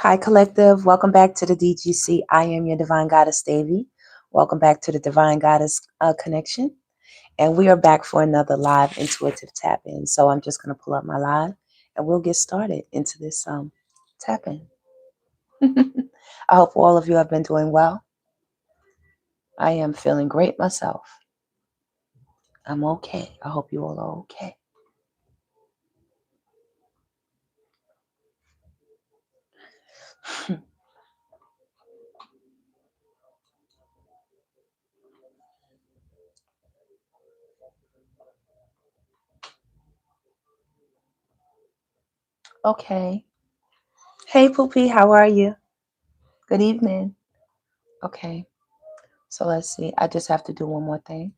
Hi, Collective. Welcome back to the DGC. I am your Divine Goddess, Davy. Welcome back to the Divine Goddess Connection. And we are back for another live intuitive tap in. So I'm just going to pull up my live and we'll get started into this tap in. I hope all of you have been doing well. I am feeling great myself. I'm okay. I hope you all are okay. Okay. Hey, Poopy, how are you? Good evening. Okay. So let's see. I just have to do one more thing.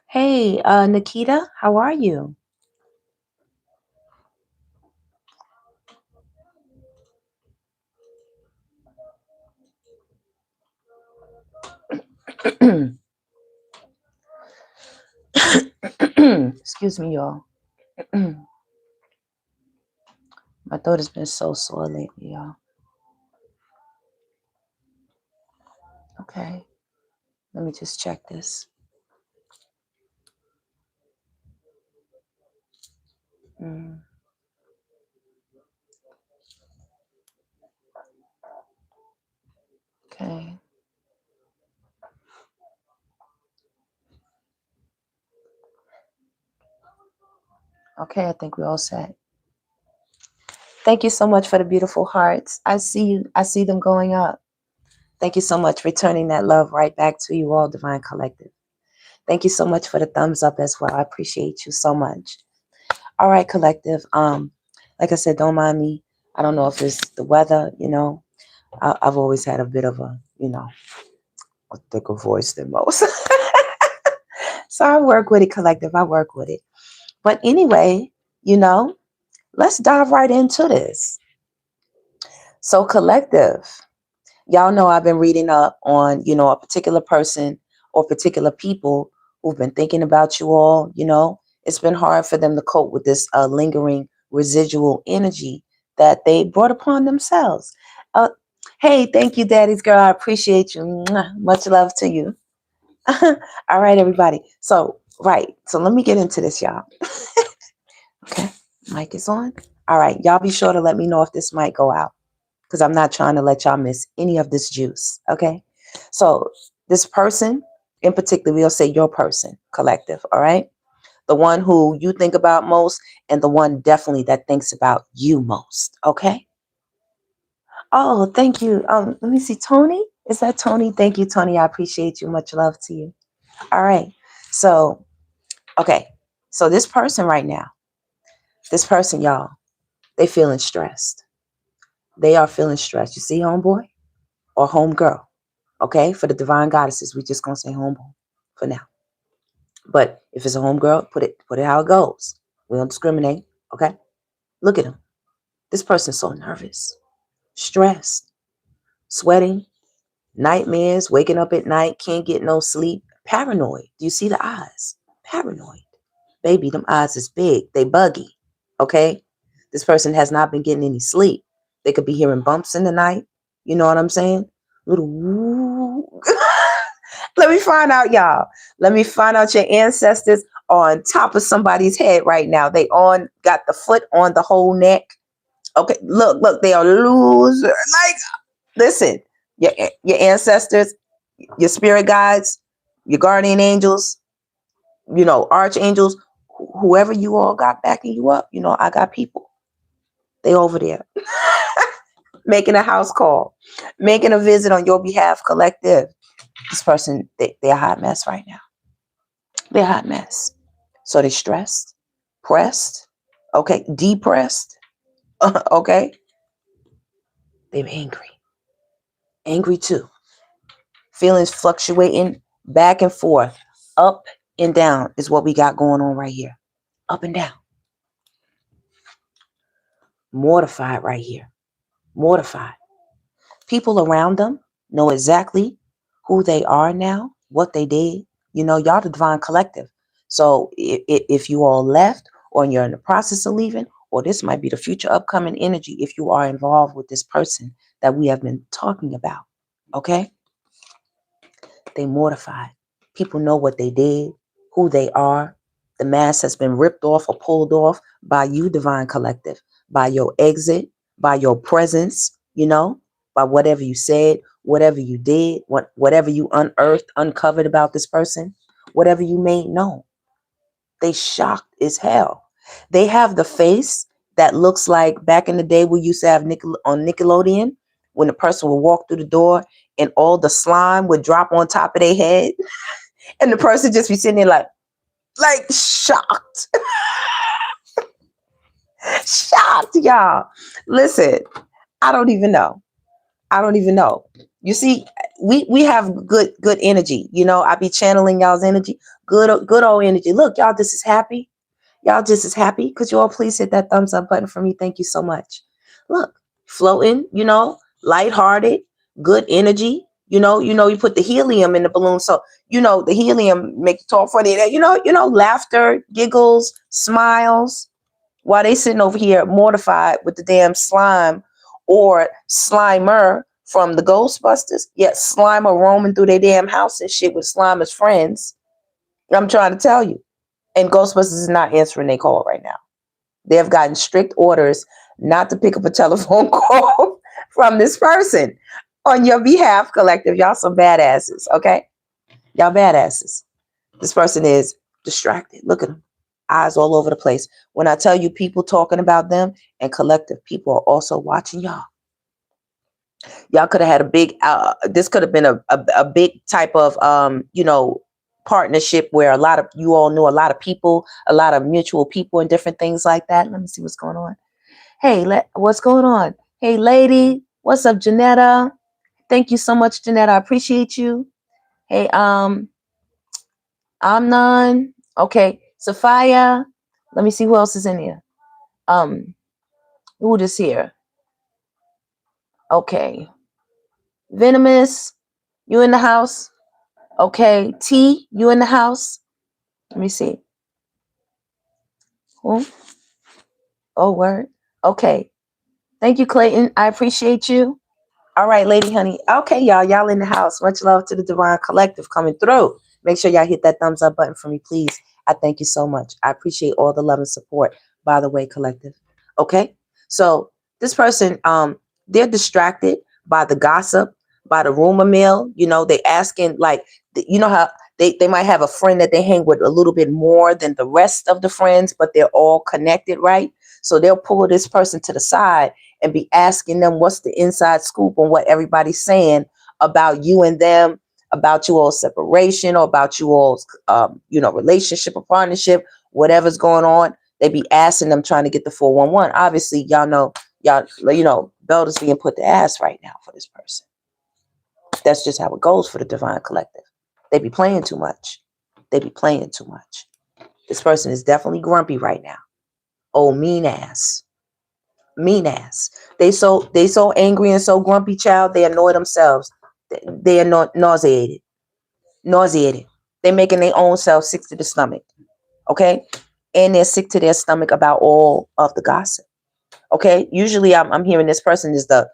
Hey, Nikita, how are you? Excuse me, y'all. My throat has been so sore lately, y'all. Okay, let me just check this. Okay. Okay, I think we're all set. Thank you so much for the beautiful hearts. I see you. I see them going up. Thank you so much for returning that love right back to you all, Divine Collective. Thank you so much for the thumbs up as well. I appreciate you so much. All right, Collective. Like I said, don't mind me. I don't know if it's the weather, I've always had a bit of a thicker voice than most. So I work with it, Collective. I work with it. But anyway, let's dive right into this. So, Collective, y'all know I've been reading up on, a particular person or particular people who've been thinking about you all. It's been hard for them to cope with this lingering residual energy that they brought upon themselves. Hey, thank you, Daddy's girl. I appreciate you. Mwah. Much love to you. All right, everybody. So let me get into this, y'all. Okay, mic is on. All right, y'all be sure to let me know if this might go out because I'm not trying to let y'all miss any of this juice. Okay, so this person in particular, we'll say your person, Collective. All right, the one who you think about most and the one definitely that thinks about you most. Okay. Oh, thank you. Let me see, Tony. Is that Tony? Thank you, Tony. I appreciate you. Much love to you. All right. So, okay. So this person right now, y'all, they feeling stressed. They are feeling stressed. You see, homeboy or homegirl. Okay. For the divine goddesses, we just gonna say homeboy for now. But if it's a homegirl, put it how it goes. We don't discriminate. Okay. Look at him. This person's so nervous, stressed, sweating, nightmares, waking up at night, can't get no sleep, paranoid. Do you see the eyes? Paranoid. Baby, them eyes is big. They buggy. Okay? This person has not been getting any sleep. They could be hearing bumps in the night. You know what I'm saying? Little woo. Let me find out, y'all. Let me find out your ancestors on top of somebody's head right now. They got the foot on the whole neck. Okay, look, they are loose. Like, listen, your ancestors, your spirit guides, your guardian angels, archangels, whoever you all got backing you up, I got people. They over there making a house call, making a visit on your behalf, Collective. This person, they're a hot mess right now. They're a hot mess. So they're stressed, pressed, okay, depressed, okay. They're angry too. Feelings fluctuating back and forth, up and down is what we got going on right here. Up and down. Mortified right here. Mortified. People around them know exactly who they are now, what they did, You know, y'all the divine collective. So if you all left, or you're in the process of leaving, or this might be the future upcoming energy if you are involved with this person that we have been talking about. Okay? They mortified. People know what they did, who they are. The mask has been ripped off or pulled off by you, divine collective, by your exit, by your presence, you know, by whatever you said, whatever you did, whatever you unearthed, uncovered about this person, whatever you made known. They shocked as hell. They have the face that looks like back in the day we used to have on Nickelodeon, when the person would walk through the door and all the slime would drop on top of their head, and the person just be sitting there like shocked. Shocked, y'all. Listen, I don't even know. I don't even know. You see, we have good energy. You know, I be channeling y'all's energy. Good old energy. Look, y'all just as happy. Y'all just as happy. Could you all please hit that thumbs up button for me? Thank you so much. Look, floating, you know, lighthearted, good energy. You put the helium in the balloon. So, the helium make you talk funny. Laughter, giggles, smiles, while they sitting over here mortified with the damn slime or Slimer from the Ghostbusters. Yet Slimer roaming through their damn house and shit with Slimer's friends. I'm trying to tell you. And Ghostbusters is not answering their call right now. They have gotten strict orders not to pick up a telephone call from this person on your behalf, collective. Y'all some badasses, okay? Y'all badasses. This person is distracted. Look at them. Eyes all over the place. When I tell you people talking about them, and collective, people are also watching y'all. Y'all could have had a big, this could have been a big type of, partnership where a lot of you all knew a lot of people, a lot of mutual people and different things like that. Let me see what's going on. Hey, what's going on? Hey, lady. What's up, Janetta? Thank you so much, Janetta. I appreciate you. Hey, Amnon. Okay, Sophia. Let me see who else is in here. Who is here? Okay. Venomous, you in the house? Okay. T, you in the house? Let me see. Who? Oh, word. Okay. Thank you, Clayton. I appreciate you. All right, lady, honey. Okay, y'all in the house. Much love to the Divine Collective coming through. Make sure y'all hit that thumbs up button for me, please. I thank you so much. I appreciate all the love and support, by the way, collective. Okay? So this person, they're distracted by the gossip, by the rumor mill. They asking, like, how they might have a friend that they hang with a little bit more than the rest of the friends, but they're all connected, right? So they'll pull this person to the side and be asking them what's the inside scoop on what everybody's saying about you and them, about you all's separation, or about you all's, relationship or partnership, whatever's going on. They be asking them, trying to get the 411. Obviously, belt is being put to ass right now for this person. That's just how it goes for the Divine Collective. They be playing too much. They be playing too much. This person is definitely grumpy right now. Oh, mean ass. Mean ass. They so angry and so grumpy, child. They annoy themselves. They are nauseated. They making their own self sick to the stomach. Okay, and they're sick to their stomach about all of the gossip. Okay, usually I'm hearing this person is the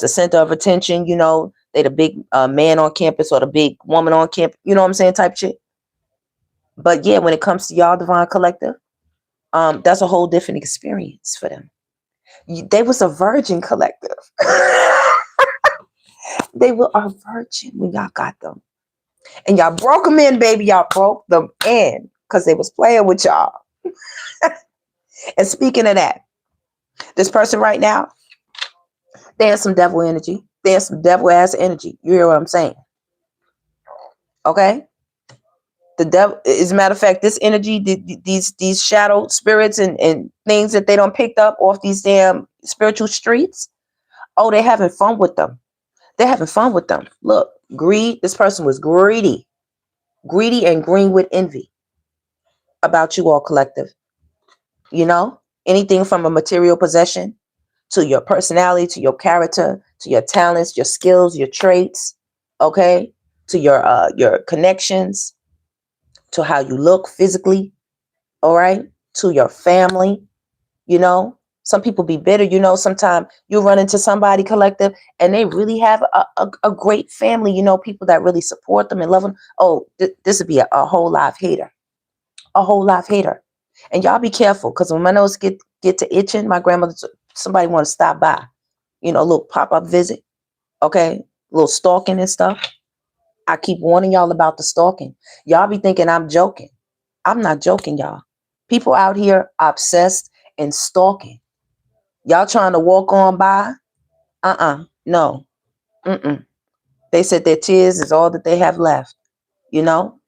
center of attention. They the big man on campus or the big woman on campus. You know what I'm saying? Type shit. But yeah, when it comes to y'all, Divine Collective, that's a whole different experience for them. They was a virgin collective. They were a virgin when y'all got them. And y'all broke them in, baby. Y'all broke them in because they was playing with y'all. And speaking of that, this person right now, they have some devil energy. They have some devil ass energy. You hear what I'm saying? Okay? The devil, as a matter of fact, this energy, these shadow spirits and things that they don't picked up off these damn spiritual streets, oh, they're having fun with them. They're having fun with them. Look, greed. This person was greedy and green with envy about you all, collective. Anything from a material possession to your personality, to your character, to your talents, your skills, your traits, okay, to your connections. to how you look physically, all right, to your family. You know, some people be bitter. You know, sometimes you run into somebody, collective, and they really have a great family, you know, people that really support them and love them. Oh, this would be a whole live hater, a whole live hater. And y'all be careful, because when my nose get to itching, my grandmother, somebody want to stop by, you know, a little pop-up visit, okay, a little stalking and stuff. I keep warning y'all about the stalking. Y'all be thinking I'm joking. I'm not joking, y'all. People out here obsessed and stalking. Y'all trying to walk on by? No. Mm-mm. They said their tears is all that they have left. You know?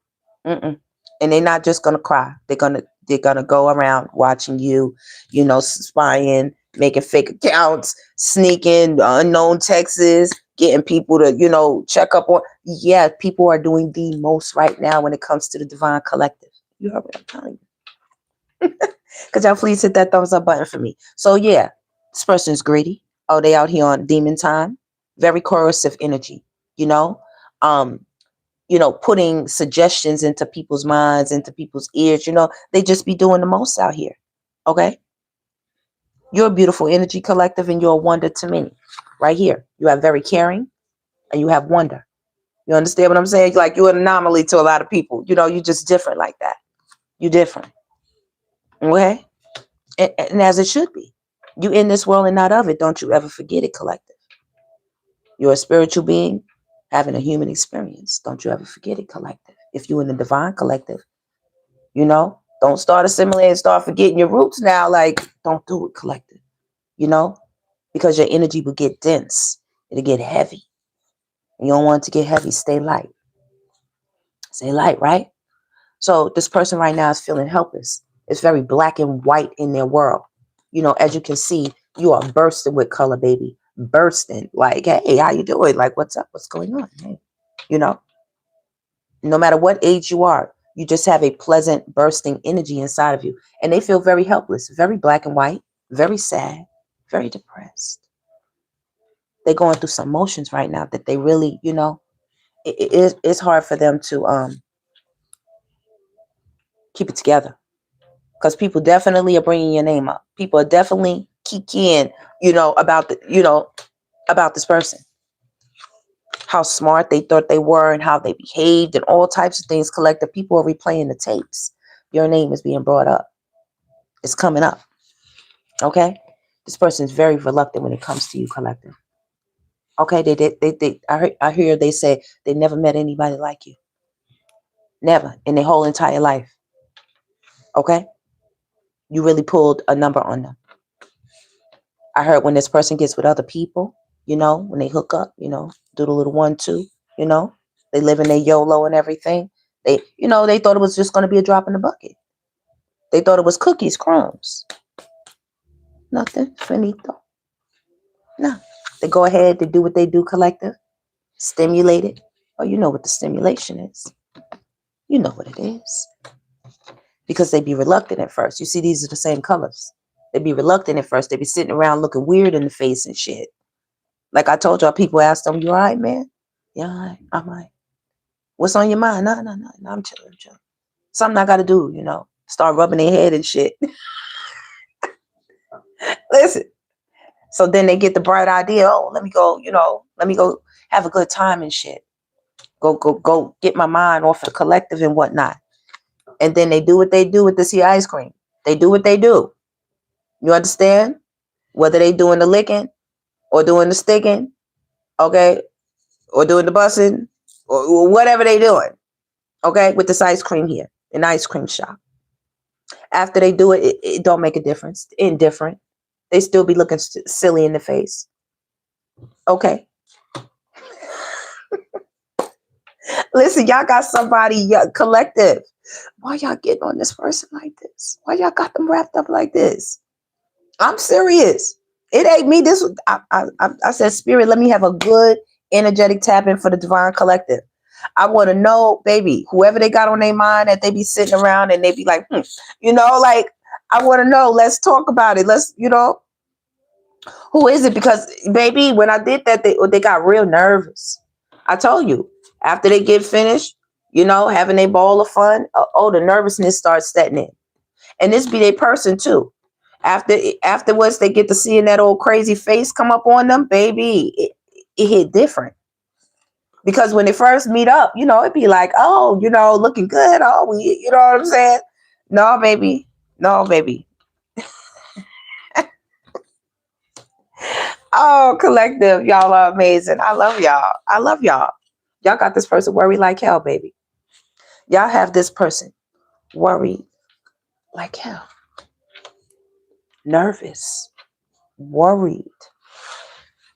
Mm-mm. And they're not just gonna cry. They're gonna go around watching you, you know, spying, making fake accounts, sneaking unknown texts, getting people to, you know, check up on. Yeah, people are doing the most right now when it comes to the divine collective. You heard what I'm telling you. Could y'all please hit that thumbs up button for me? So yeah, this person's greedy. Oh, they out here on demon time. Very corrosive energy, you know. Um, putting suggestions into people's minds, into people's ears, you know, they just be doing the most out here. Okay. You're a beautiful energy, collective, and you're a wonder to many. Right here. You have very caring and you have wonder. You understand what I'm saying? Like, you're an anomaly to a lot of people. You know, you're just different like that. You're different. Okay. And as it should be. You in this world and not of it. Don't you ever forget it, collective. You're a spiritual being having a human experience. Don't you ever forget it, collective. If you're in the divine collective, you know, don't start assimilating, start forgetting your roots now. Like, don't do it, collective, you know, because your energy will get dense. It'll get heavy. You don't want it to get heavy. Stay light. Stay light, right? So this person right now is feeling helpless. It's very black and white in their world. You know, as you can see, you are bursting with color, baby. Bursting. Like, hey, how you doing? Like, what's up? What's going on? Hey, you know, no matter what age you are, you just have a pleasant bursting energy inside of you. And they feel very helpless, very black and white, very sad, very depressed. They're going through some emotions right now that they really, you know, it's hard for them to keep it together. Because people definitely are bringing your name up. People are definitely kicking, you know, about this person. How smart they thought they were and how they behaved and all types of things. Collective, people are replaying the tapes. Your name is being brought up. It's coming up. Okay? This person is very reluctant when it comes to you, collective. Okay, I hear they say they never met anybody like you. Never in their whole entire life. Okay? You really pulled a number on them. I heard when this person gets with other people, you know, when they hook up, you know, do the little 1-2, you know, they live in their YOLO and everything. They, you know, they thought it was just going to be a drop in the bucket. They thought it was cookies, crumbs. Nothing. Finito. No. They go ahead, they do what they do, collective. Stimulate it. Oh, you know what the stimulation is. You know what it is. Because they be reluctant at first. You see, these are the same colors. They be reluctant at first. They be sitting around looking weird in the face and shit. Like I told y'all, people ask them, you all right, man? Yeah, all right. I'm all right. What's on your mind? No, I'm chilling, Something I got to do, you know. Start rubbing their head and shit. Listen. So then they get the bright idea. Oh, let me go, you know, let me go have a good time and shit. Go get my mind off of the collective and whatnot. And then they do what they do with this here ice cream. They do what they do. You understand? Whether they doing the licking or doing the sticking, okay, or doing the bussing or whatever they doing, okay, with this ice cream here, an ice cream shop. After they do it, it don't make a difference. Indifferent. They still be looking silly in the face. Okay. Listen, y'all got somebody collective. Why y'all getting on this person like this? Why y'all got them wrapped up like this? I'm serious. It ain't me. This I said, Spirit, let me have a good energetic tap in for the divine collective. I want to know, baby, whoever they got on their mind that they be sitting around and they be like, you know, like, I want to know. Let's talk about it. Let's, you know, who is it? Because, baby, when I did that, they got real nervous. I told you, after they get finished, you know, having a ball of fun. Oh, the nervousness starts setting in. And this be their person too. Afterwards, they get to seeing that old crazy face come up on them, baby. It hit different. Because when they first meet up, you know, it'd be like, oh, you know, looking good. Oh, you know what I'm saying? No, baby. No, baby. Oh, collective, y'all are amazing. I love y'all. I love y'all. Y'all got this person worried like hell, baby. Y'all have this person worried like hell. Nervous. Worried.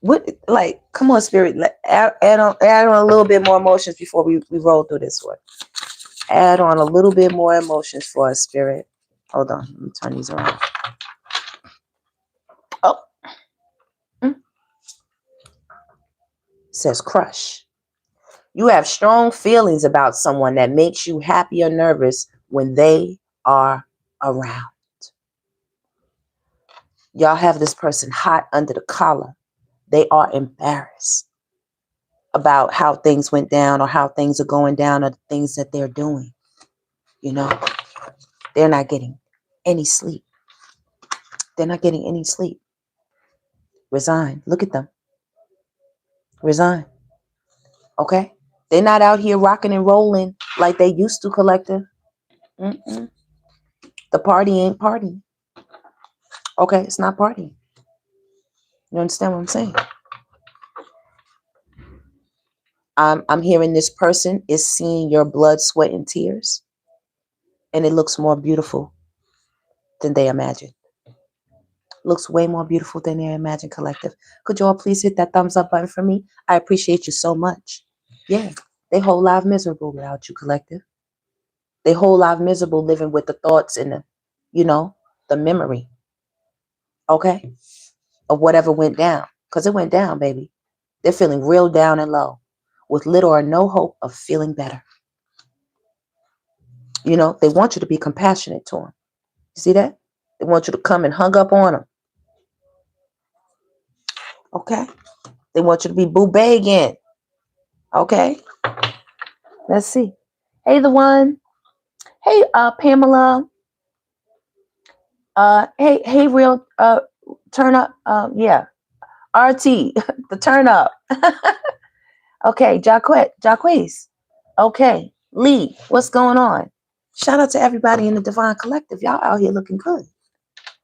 What, like, come on, spirit. Add on a little bit more emotions before we roll through this one. Add on a little bit more emotions for us, spirit. Hold on. Let me turn these around. Oh. It says crush. You have strong feelings about someone that makes you happy or nervous when they are around. Y'all have this person hot under the collar. They are embarrassed about how things went down or how things are going down or the things that they're doing. You know, they're not getting any sleep. They're not getting any sleep. Resign. Look at them. Resign. Okay? They're not out here rocking and rolling like they used to, collective. The party ain't party. Okay? It's not party. You understand what I'm saying? I'm hearing this person is seeing your blood, sweat, and tears. And it looks more beautiful than they imagined. Looks way more beautiful than they imagined, collective. Could you all please hit that thumbs up button for me? I appreciate you so much. Yeah, they whole life miserable without you, collective. They whole life miserable living with the thoughts and the, you know, the memory, okay, of whatever went down. Because it went down, baby. They're feeling real down and low with little or no hope of feeling better. You know, they want you to be compassionate to them. You see that? They want you to come and hug up on them. Okay? They want you to be boo begging. Okay? Let's see. Hey, the one. Hey, Pamela. Hey, real. Turn up. Yeah. RT, the turn up. Okay, Jacquees. Okay, Lee, what's going on? Shout out to everybody in the Divine Collective. Y'all out here looking good.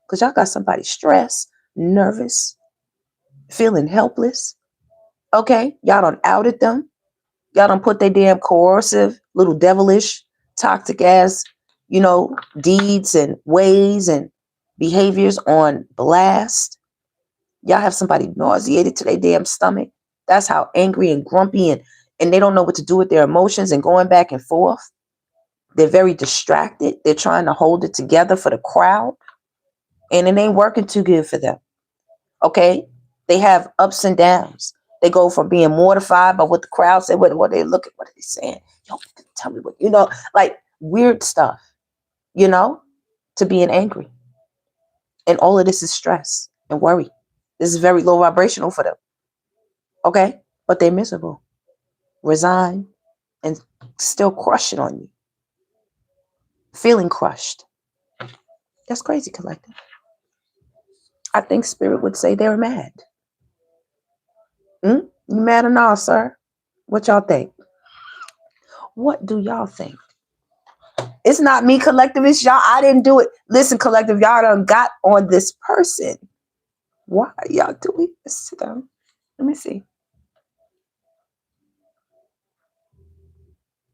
Because y'all got somebody stressed, nervous, feeling helpless. Okay, y'all done outed them. Y'all done put their damn coercive, little devilish, toxic ass, you know, deeds and ways and behaviors on blast. Y'all have somebody nauseated to their damn stomach. That's how angry and grumpy and they don't know what to do with their emotions and going back and forth. They're very distracted. They're trying to hold it together for the crowd. And it ain't working too good for them. Okay? They have ups and downs. They go from being mortified by what the crowd said, what they look at, what are they saying? Yo, tell me what, you know, like weird stuff, you know, to being angry. And all of this is stress and worry. This is very low vibrational for them. Okay? But they're miserable. Resign and still crush it on you. Feeling crushed. That's crazy, collective. I think spirit would say they're mad. You mad or not, sir? What y'all think? What do y'all think? It's not me, collective. It's y'all. I didn't do it. Listen, collective, y'all done got on this person. Why are y'all doing this to them? Let me see.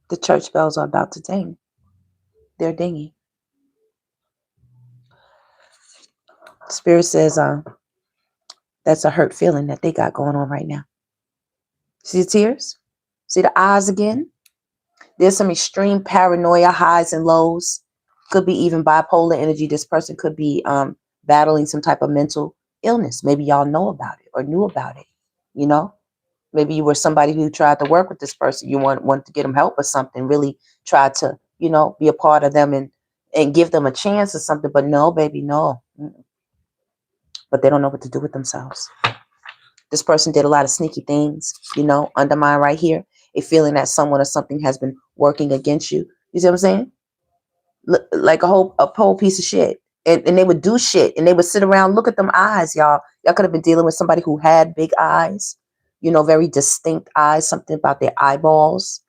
The church bells are about to ding. They're dinging. Spirit says, that's a hurt feeling that they got going on right now. See the tears? See the eyes again? There's some extreme paranoia, highs and lows. Could be even bipolar energy. This person could be battling some type of mental illness. Maybe y'all know about it or knew about it. You know? Maybe you were somebody who tried to work with this person. You want to get them help or something. Really tried to, you know, be a part of them and give them a chance or something. But no, baby, no. But they don't know what to do with themselves. This person did a lot of sneaky things, you know, undermine right here. a feeling that someone or something has been working against you. You see what I'm saying? Like a whole piece of shit. And they would do shit and they would sit around, look at them eyes, y'all. Y'all could have been dealing with somebody who had big eyes, you know, very distinct eyes, something about their eyeballs.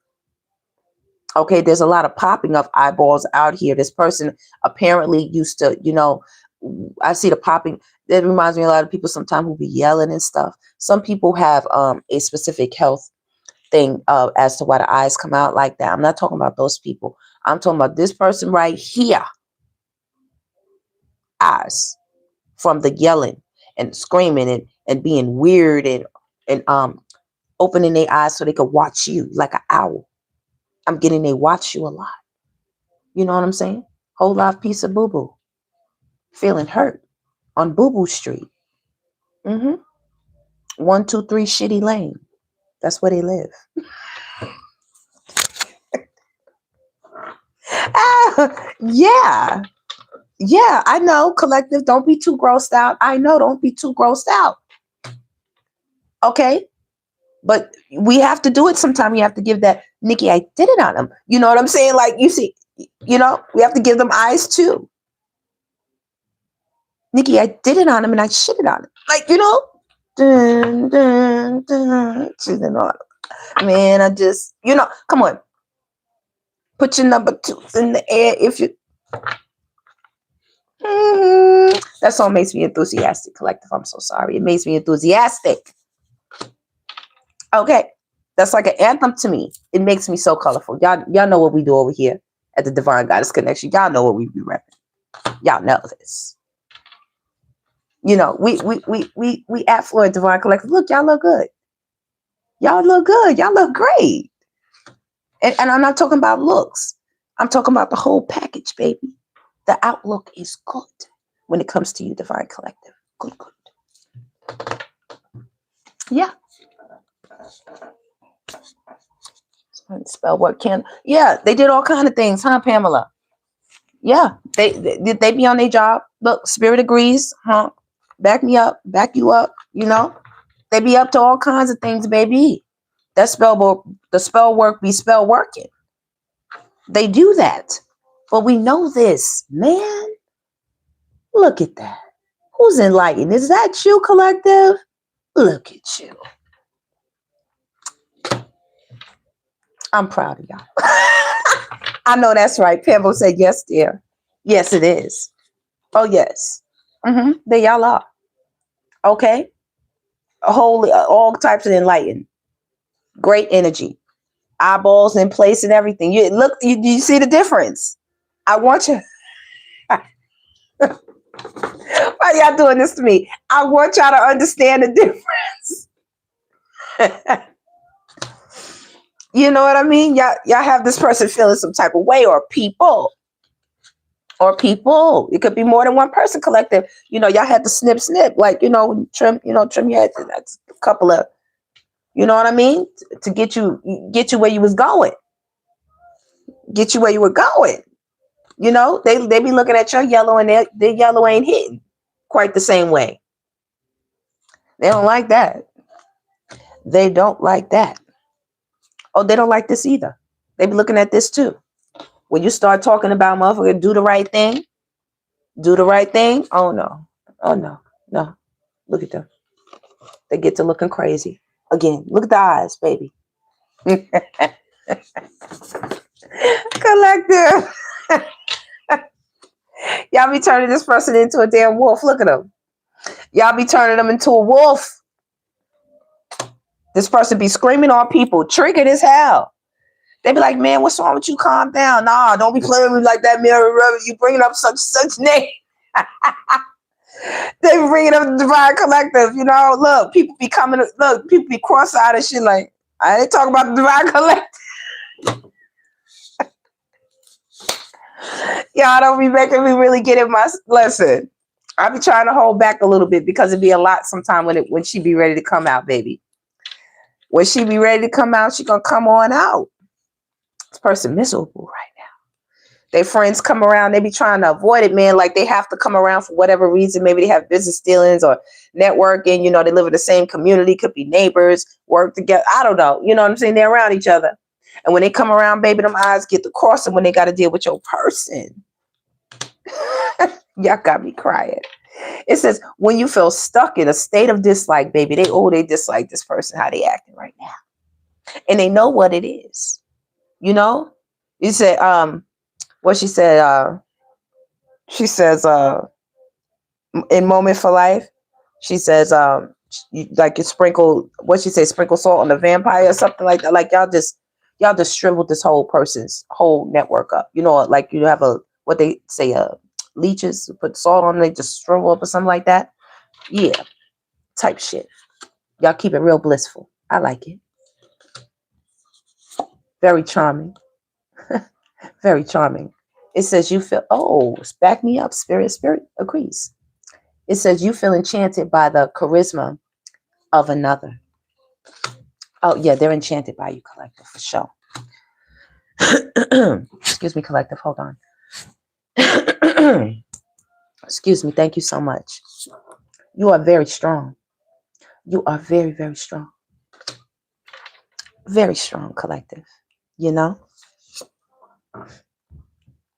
Okay, there's a lot of popping of eyeballs out here. This person apparently used to, you know, I see the popping. That reminds me of a lot of people sometimes who be yelling and stuff. Some people have a specific health thing as to why the eyes come out like that. I'm not talking about those people. I'm talking about this person right here. Eyes from the yelling and screaming and being weird and opening their eyes so they could watch you like an owl. I'm getting they watch you a lot. You know what I'm saying? Whole life piece of boo-boo. Feeling hurt on Boo-Boo Street. 123 Shitty Lane. That's where they live. Yeah. Yeah, I know. Collective, don't be too grossed out. I know, don't be too grossed out. Okay? But we have to do it sometime. We have to give that, Nikki, I did it on them. You know what I'm saying? Like, you see, you know, we have to give them eyes too. Nikki, I did it on him and I shit it on him. Like, you know, dun, dun, dun, cheating on him. Man, I just, you know, come on. Put your number 2s in the air if you. That song makes me enthusiastic, Collective. I'm so sorry. It makes me enthusiastic. Okay. That's like an anthem to me. It makes me so colorful. Y'all know what we do over here at the Divine Goddess Connection. Y'all know what we be repping. Y'all know this. You know, we at Floyd Divine Collective. Look, y'all look good. Y'all look good. Y'all look great. And I'm not talking about looks. I'm talking about the whole package, baby. The outlook is good when it comes to you, Divine Collective. Good. Yeah. Spell what can. Yeah, they did all kind of things, huh, Pamela? Yeah, they be on their job. Look, Spirit agrees, huh? Back me up, back you up. You know, they be up to all kinds of things, baby. That the spell work be spell working. They do that, but we know this, man. Look at that. Who's enlightened? Is that you, Collective? Look at you. I'm proud of y'all. I know that's right. Pamela said, yes, dear. Yes, it is. Oh, yes. There y'all are. Okay. All types of enlightened. Great energy. Eyeballs in place and everything. You see the difference? I want you. Why y'all doing this to me? I want y'all to understand the difference. You know what I mean? Y'all have this person feeling some type of way, or people. It could be more than one person, Collective. You know, y'all had to snip, like, you know, trim your head. That's a couple of, you know what I mean? To get you where you was going. Get you where you were going. You know, they be looking at your yellow and their yellow ain't hitting quite the same way. They don't like that. They don't like that. Oh, they don't like this either. They be looking at this too. When you start talking about motherfucker, do the right thing. Oh no. Look at them. They get to looking crazy. Again, look at the eyes, baby. Collective. Y'all be turning this person into a damn wolf. Look at them. Y'all be turning them into a wolf. This person be screaming on people, triggered as hell. They be like, man, what's wrong with you? Calm down. Nah, don't be playing with me like that, man. You bringing up such name. They be bringing up the Divine Collective. You know, look, people be cross-eyed and shit like, I ain't talking about the Divine Collective. Y'all don't be making me really get in my lesson. I be trying to hold back a little bit because it be a lot sometime when she be ready to come out, baby. When she be ready to come out, she gonna come on out. This person miserable right now. Their friends come around, they be trying to avoid it, man. Like they have to come around for whatever reason. Maybe they have business dealings or networking. You know, they live in the same community, could be neighbors, work together. I don't know. You know what I'm saying? They're around each other. And when they come around, baby, them eyes get to crossing when they got to deal with your person. Y'all got me crying. It says, when you feel stuck in a state of dislike, baby, they dislike this person, how they acting right now. And they know what it is. You know? You said, what she said, she says, in Moment for Life, she says, you sprinkle, what she say, sprinkle salt on the vampire or something like that. Like y'all just shriveled this whole person's whole network up. You know, like you have what they say, leeches, put salt on, they just shrivel up or something like that. Yeah, type shit. Y'all keep it real blissful. I like it. Very charming. Very charming. It says you feel, back me up, spirit agrees. It says you feel enchanted by the charisma of another. Oh, yeah, they're enchanted by you, collective, for sure. Excuse me, collective, hold on. Excuse me, thank you so much. You are very strong. You are very, very strong. Very strong, collective. You know?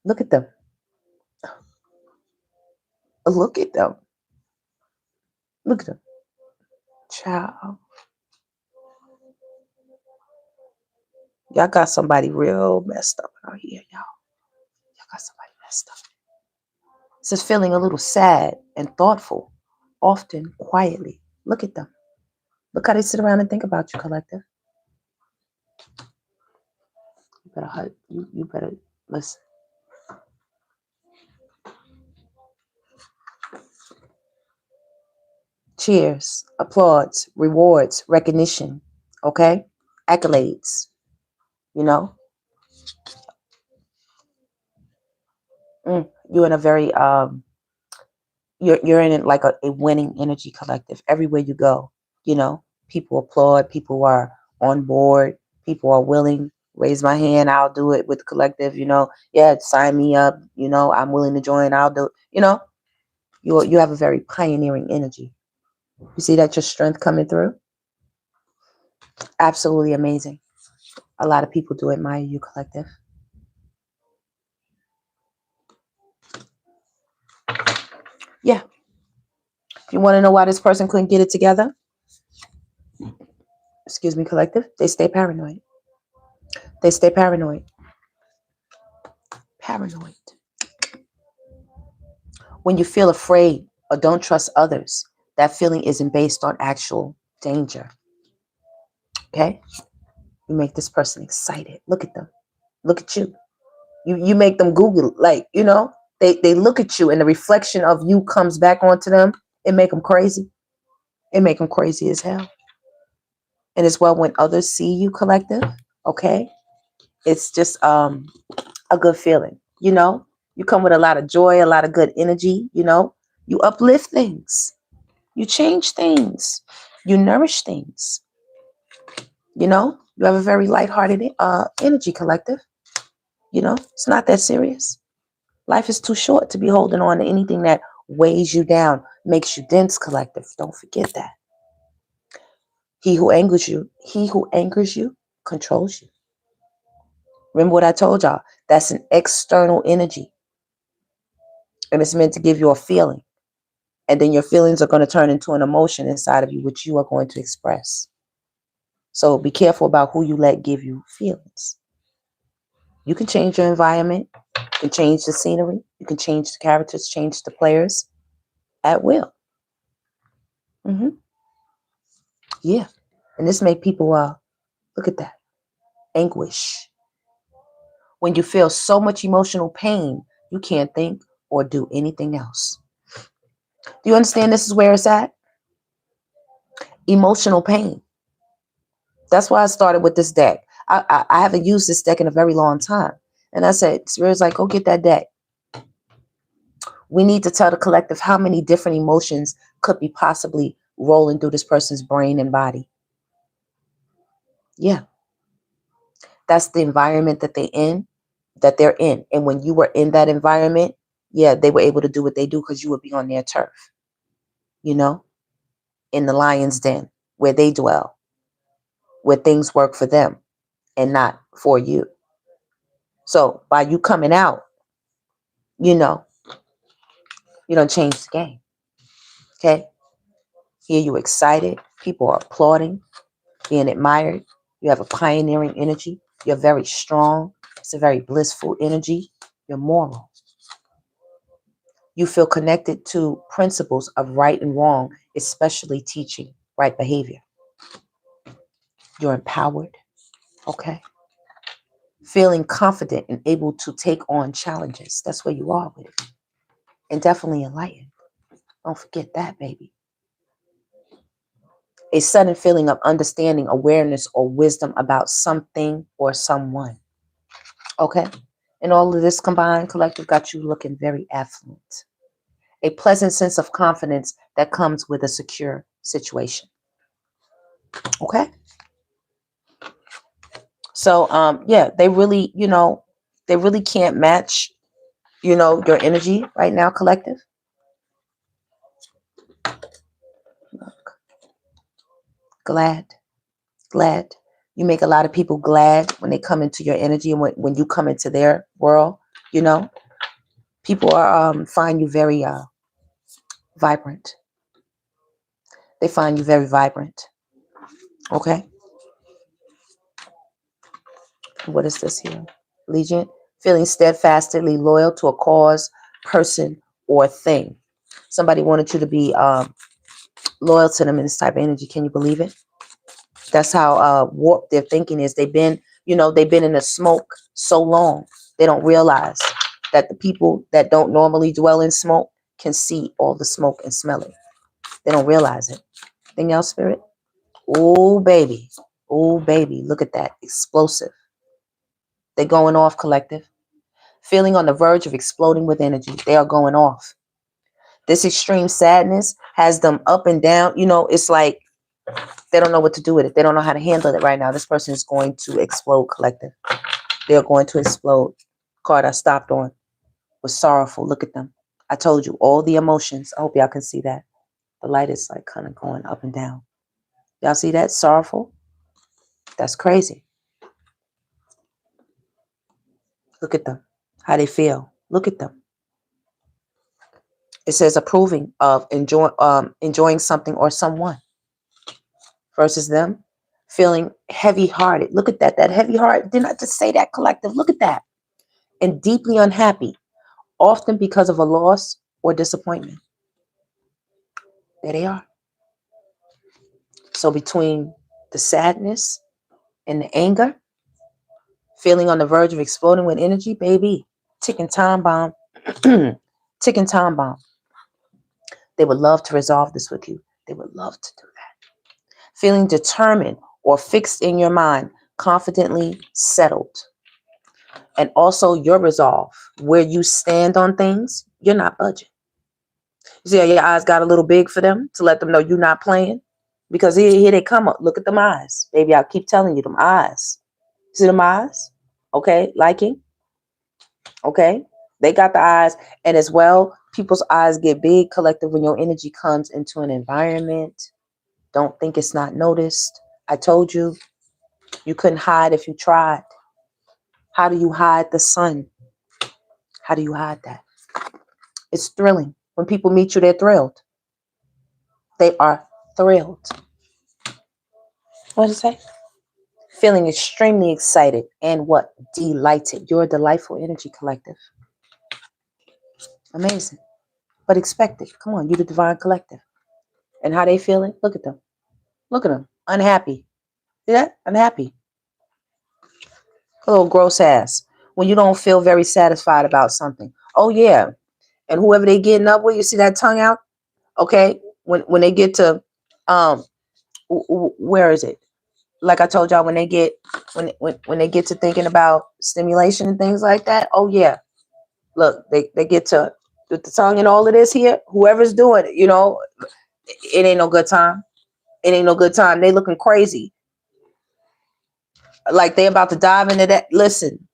Look at them. Look at them. Look at them. Child. Y'all got somebody real messed up out here, y'all. Y'all got somebody messed up. It says feeling a little sad and thoughtful, often quietly. Look at them. Look how they sit around and think about you, collective. You better hug. You better listen. Cheers, applauds, rewards, recognition, okay? Accolades, you know? You're in a very, you're in like a winning energy, collective. Everywhere you go, you know? People applaud, people are on board, people are willing. Raise my hand, I'll do it with the collective, you know? Yeah, sign me up, you know? I'm willing to join, I'll do it, you know? You have a very pioneering energy. You see that your strength coming through? Absolutely amazing. A lot of people do admire you, collective. Yeah. If you want to know why this person couldn't get it together, excuse me, collective, they stay paranoid. They stay paranoid. Paranoid. When you feel afraid or don't trust others, that feeling isn't based on actual danger. Okay? You make this person excited. Look at them. Look at you. You make them Google, like, you know, they look at you and the reflection of you comes back onto them. It make them crazy. It make them crazy as hell. And as well, when others see you, collective, okay, it's just a good feeling. You know, you come with a lot of joy, a lot of good energy. You know, you uplift things, you change things, you nourish things. You know, you have a very lighthearted energy, collective. You know, it's not that serious. Life is too short to be holding on to anything that weighs you down, makes you dense, collective. Don't forget that. He who angers you controls you. Remember what I told y'all? That's an external energy. And it's meant to give you a feeling. And then your feelings are going to turn into an emotion inside of you, which you are going to express. So be careful about who you let give you feelings. You can change your environment. You can change the scenery. You can change the characters, change the players at will. Yeah. And this make people, look at that, anguish. When you feel so much emotional pain, you can't think or do anything else. Do you understand this is where it's at? Emotional pain. That's why I started with this deck. I haven't used this deck in a very long time. And I said, Spirit's like, go get that deck. We need to tell the collective how many different emotions could be possibly rolling through this person's brain and body. Yeah. That's the environment that they're in. that they're in. And when you were in that environment, yeah, they were able to do what they do because you would be on their turf, you know, in the lion's den where they dwell, where things work for them and not for you. So by you coming out, you know, you don't change the game. Okay. Here you excited. People are applauding, being admired. You have a pioneering energy. You're very strong. It's a very blissful energy. You're moral. You feel connected to principles of right and wrong, especially teaching right behavior. You're empowered. Okay. Feeling confident and able to take on challenges. That's where you are with it. And definitely enlightened. Don't forget that, baby. A sudden feeling of understanding, awareness, or wisdom about something or someone. Okay? And all of this combined collective got you looking very affluent. A pleasant sense of confidence that comes with a secure situation. Okay? So, yeah, they really, they really can't match, your energy right now, collective. Glad. You make a lot of people glad when they come into your energy, and when you come into their world, people are find you very vibrant. They find you very vibrant. Okay. What is this here? Legion. Feeling steadfastly loyal to a cause, person, or thing. Somebody wanted you to be loyal to them in this type of energy. Can you believe it? That's how warped their thinking is. They've been in the smoke so long, they don't realize that the people that don't normally dwell in smoke can see all the smoke and smell it. They don't realize it. Anything else, Spirit? Oh, baby. Oh, baby. Look at that. Explosive. They're going off, collective. Feeling on the verge of exploding with energy. They are going off. This extreme sadness has them up and down. It's like they don't know what to do with it. They don't know how to handle it right now. This person is going to explode, collective. They're going to explode. Card I stopped on was sorrowful. Look at them. I told you all the emotions. I hope y'all can see that. The light is like kind of going up and down. Y'all see that? Sorrowful. That's crazy. Look at them. How they feel. Look at them. It says approving of enjoying something or someone versus them feeling heavy-hearted. Look at that. That heavy heart. Didn't I just say that, collective? Look at that. And deeply unhappy, often because of a loss or disappointment. There they are. So between the sadness and the anger, feeling on the verge of exploding with energy, baby, ticking time bomb, ticking time bomb. They would love to resolve this with you. They would love to do that. Feeling determined or fixed in your mind, confidently settled. And also your resolve, where you stand on things, you're not budging. You see how your eyes got a little big for them to let them know you're not playing? Because here they come up. Look at them eyes. Baby, I keep telling you, them eyes. See them eyes? Okay, liking? Okay, they got the eyes. And as well, people's eyes get big, collective, when your energy comes into an environment. Don't think it's not noticed. I told you, you couldn't hide if you tried. How do you hide the sun? How do you hide that? It's thrilling. When people meet you, they're thrilled. They are thrilled. What did it say? Feeling extremely excited and what? Delighted. You're a delightful energy, collective. Amazing. But expect it. Come on, you're the divine collective. And how they feeling? Look at them. Look at them. Unhappy. See that? Unhappy. A little gross ass. When you don't feel very satisfied about something. Oh, yeah. And whoever they getting up with, you see that tongue out? Okay. When they get to, where is it? Like I told y'all, when they get to thinking about stimulation and things like that. Oh, yeah. Look, they get to, with the tongue and all of this here, whoever's doing it, it ain't no good time. It ain't no good time. They looking crazy. Like they about to dive into that. Listen,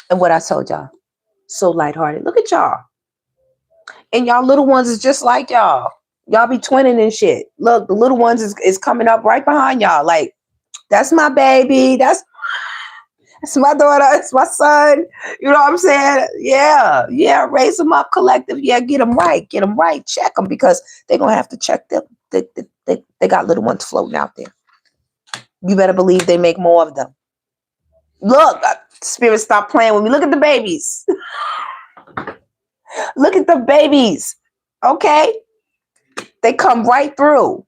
And what I told y'all, so lighthearted. Look at y'all. And y'all little ones is just like y'all. Y'all be twinning and shit. Look, the little ones is coming up right behind y'all. Like, that's my baby. That's my daughter. It's my son. You know what I'm saying? Yeah. Yeah. Raise them up, collective. Yeah. Get them right. Get them right. Check them, because they're going to have to check them. They got little ones floating out there. You better believe they make more of them. Look, spirit, stop playing with me. Look at the babies. Look at the babies. Okay. They come right through.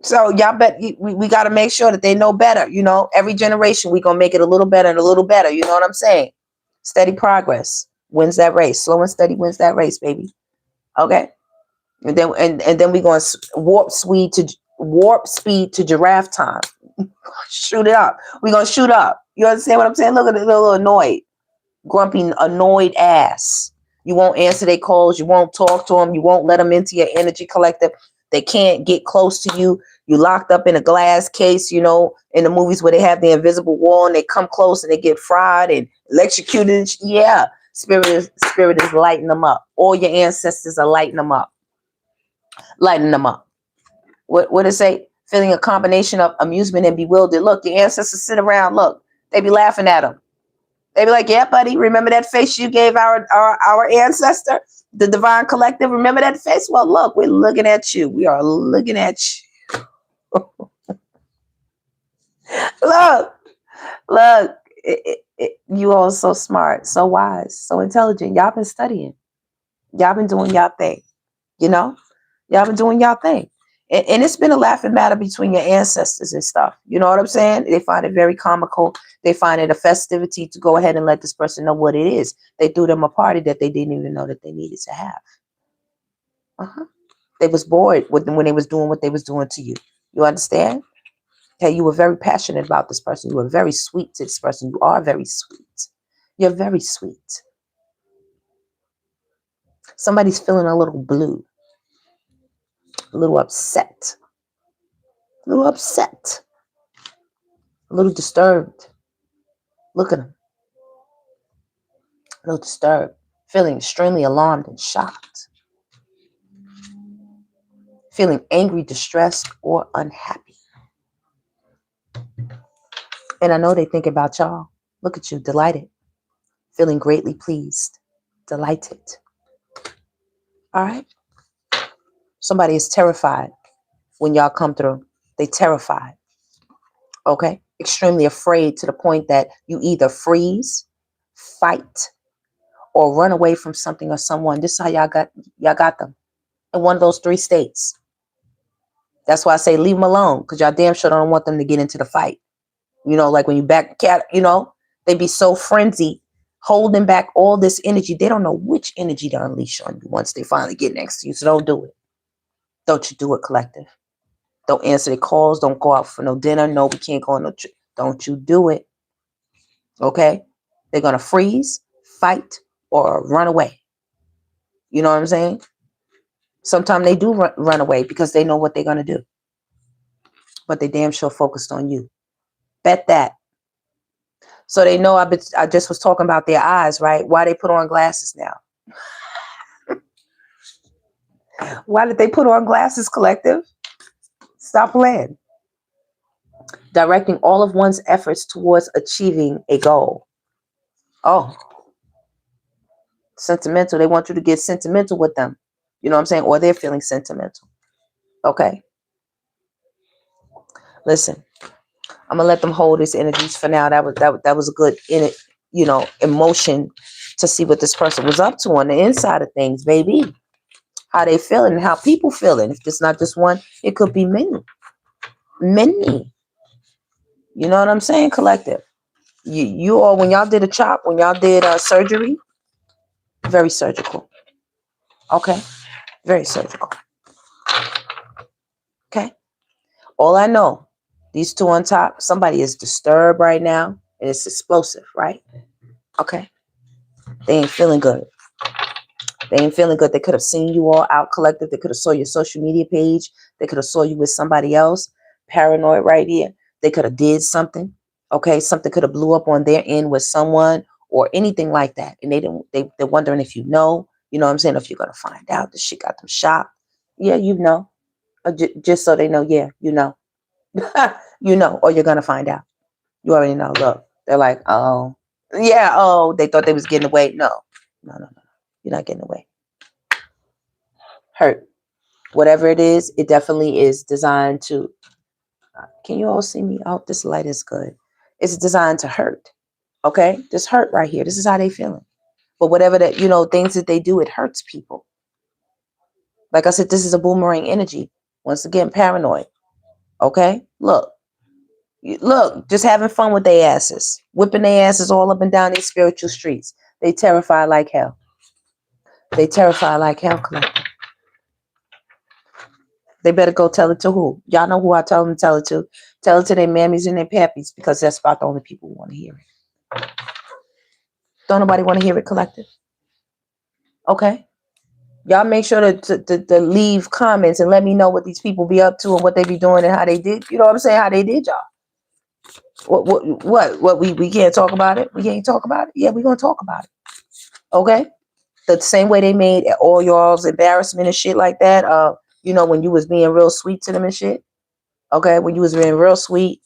So y'all we got to make sure that they know better. You know, every generation we going to make it a little better and a little better. You know what I'm saying? Steady progress wins that race. Slow and steady wins that race, baby. Okay. And then we going to warp speed to giraffe time. Shoot it up. We going to shoot up. You understand what I'm saying? Look at the little annoyed, grumpy, annoyed ass. You won't answer their calls. You won't talk to them. You won't let them into your energy collective. They can't get close to you. You locked up in a glass case, you know, in the movies where they have the invisible wall and they come close and they get fried and electrocuted. Yeah. Spirit is lighting them up. All your ancestors are lighting them up. Lighting them up. What it say? Feeling a combination of amusement and bewildered. Look, your ancestors sit around. Look, they be laughing at them. They be like, yeah, buddy, remember that face you gave our ancestor, the divine collective? Remember that face? Well, look, we're looking at you. We are looking at you. Look, you all so smart, so wise, so intelligent. Y'all been studying. Y'all been doing y'all thing. You know, y'all been doing y'all thing. And it's been a laughing matter between your ancestors and stuff. You know what I'm saying? They find it very comical. They find it a festivity to go ahead and let this person know what it is. They threw them a party that they didn't even know that they needed to have. They was bored with them when they was doing what they was doing to you. You understand? Okay, you were very passionate about this person. You were very sweet to this person. You are very sweet. You're very sweet. Somebody's feeling a little blue. A little upset. A little upset. A little disturbed. Look at them. A little disturbed. Feeling extremely alarmed and shocked. Feeling angry, distressed, or unhappy. And I know they think about y'all. Look at you, delighted. Feeling greatly pleased. Delighted. All right? Somebody is terrified when y'all come through. They terrified. Okay? Extremely afraid to the point that you either freeze, fight, or run away from something or someone. This is how y'all got them. In one of those 3 states. That's why I say leave them alone, because y'all damn sure don't want them to get into the fight. You know, like when you back cat, you know, they be so frenzied, holding back all this energy. They don't know which energy to unleash on you once they finally get next to you. So don't do it. Don't you do it, collective. Don't answer their calls. Don't go out for no dinner. No, we can't go on no trip. Don't you do it. Okay? They're going to freeze, fight, or run away. You know what I'm saying? Sometimes they do run away because they know what they're going to do. But they damn sure focused on you. Bet that. So they know I just was talking about their eyes, right? Why they put on glasses now? Why did they put on glasses, collective? Stop playing. Directing all of one's efforts towards achieving a goal. Oh. Sentimental. They want you to get sentimental with them. You know what I'm saying? Or they're feeling sentimental. Okay. Listen. I'm gonna let them hold these energies for now. That was a good emotion to see what this person was up to on the inside of things, baby. How they feeling and how people feeling. If it's not just one, it could be many. Many. You know what I'm saying, collective? You all, when y'all did a chop, when y'all did surgery, very surgical. Okay? Very surgical. Okay? All I know, these 2 on top, somebody is disturbed right now, and it's explosive, right? Okay? They ain't feeling good. They ain't feeling good. They could have seen you all out collective. They could have saw your social media page. They could have saw you with somebody else. Paranoid right here. They could have did something. Okay? Something could have blew up on their end with someone, or anything like that. And they're wondering if you know what I'm saying, if you're going to find out this shit got them shocked. Yeah, you know. Just so they know, yeah, you know. You know, or you're going to find out. You already know. Look, they're like, oh, yeah, oh, they thought they was getting away. No. You're not getting away. Hurt. Whatever it is, it definitely is designed to, can you all see me? Oh, this light is good. It's designed to hurt. Okay? This hurt right here. This is how they feeling. But whatever that, things that they do, it hurts people. Like I said, this is a boomerang energy. Once again, paranoid. Okay? Look, just having fun with their asses. Whipping their asses all up and down these spiritual streets. They terrify like hell. They terrify like hell, collective. They better go tell it to who? Y'all know who I tell them to tell it to. Tell it to their mammies and their pappies, because that's about the only people who want to hear it. Don't nobody want to hear it, collective? Okay? Y'all make sure to leave comments and let me know what these people be up to and what they be doing and how they did. You know what I'm saying? How they did y'all. What we can't talk about it? We can't talk about it? Yeah, we're going to talk about it. Okay? The same way they made all y'all's embarrassment and shit like that. When you was being real sweet to them and shit. Okay? When you was being real sweet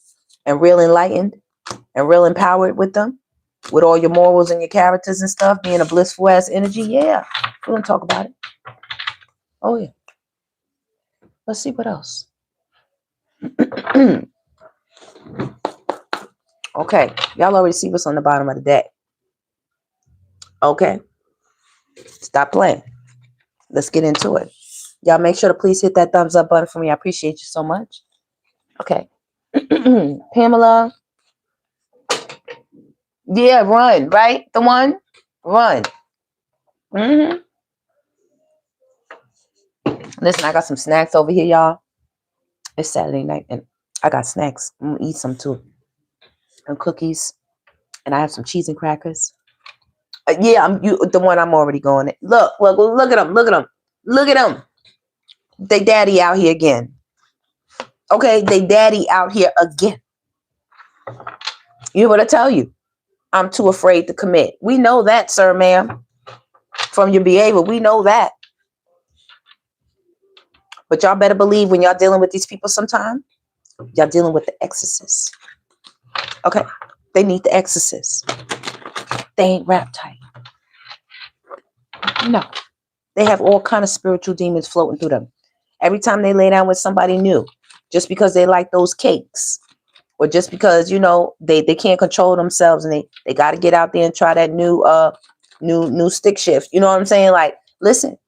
and real enlightened and real empowered with them. With all your morals and your characters and stuff. Being a blissful ass energy. Yeah. We're going to talk about it. Oh, yeah. Let's see what else. Okay. Y'all already see what's on the bottom of the deck. Okay. Stop playing. Let's get into it. Y'all make sure to please hit that thumbs up button for me. I appreciate you so much. Okay. Pamela. Yeah, run, right? The one? Run. Listen, I got some snacks over here, y'all. It's Saturday night, and I got snacks. I'm going to eat some, too. And cookies. And I have some cheese and crackers. Yeah, the one I'm already going. Look at them. Look at them. Look at them. They daddy out here again. Okay, they daddy out here again. You know what I tell you? I'm too afraid to commit. We know that, sir, ma'am. From your behavior, we know that. But y'all better believe when y'all dealing with these people sometime, y'all dealing with the exorcist. Okay? They need the exorcist. They ain't wrapped tight. No. They have all kind of spiritual demons floating through them. Every time they lay down with somebody new, just because they like those cakes, or just because, they can't control themselves and they got to get out there and try that new stick shift. You know what I'm saying? Like, listen,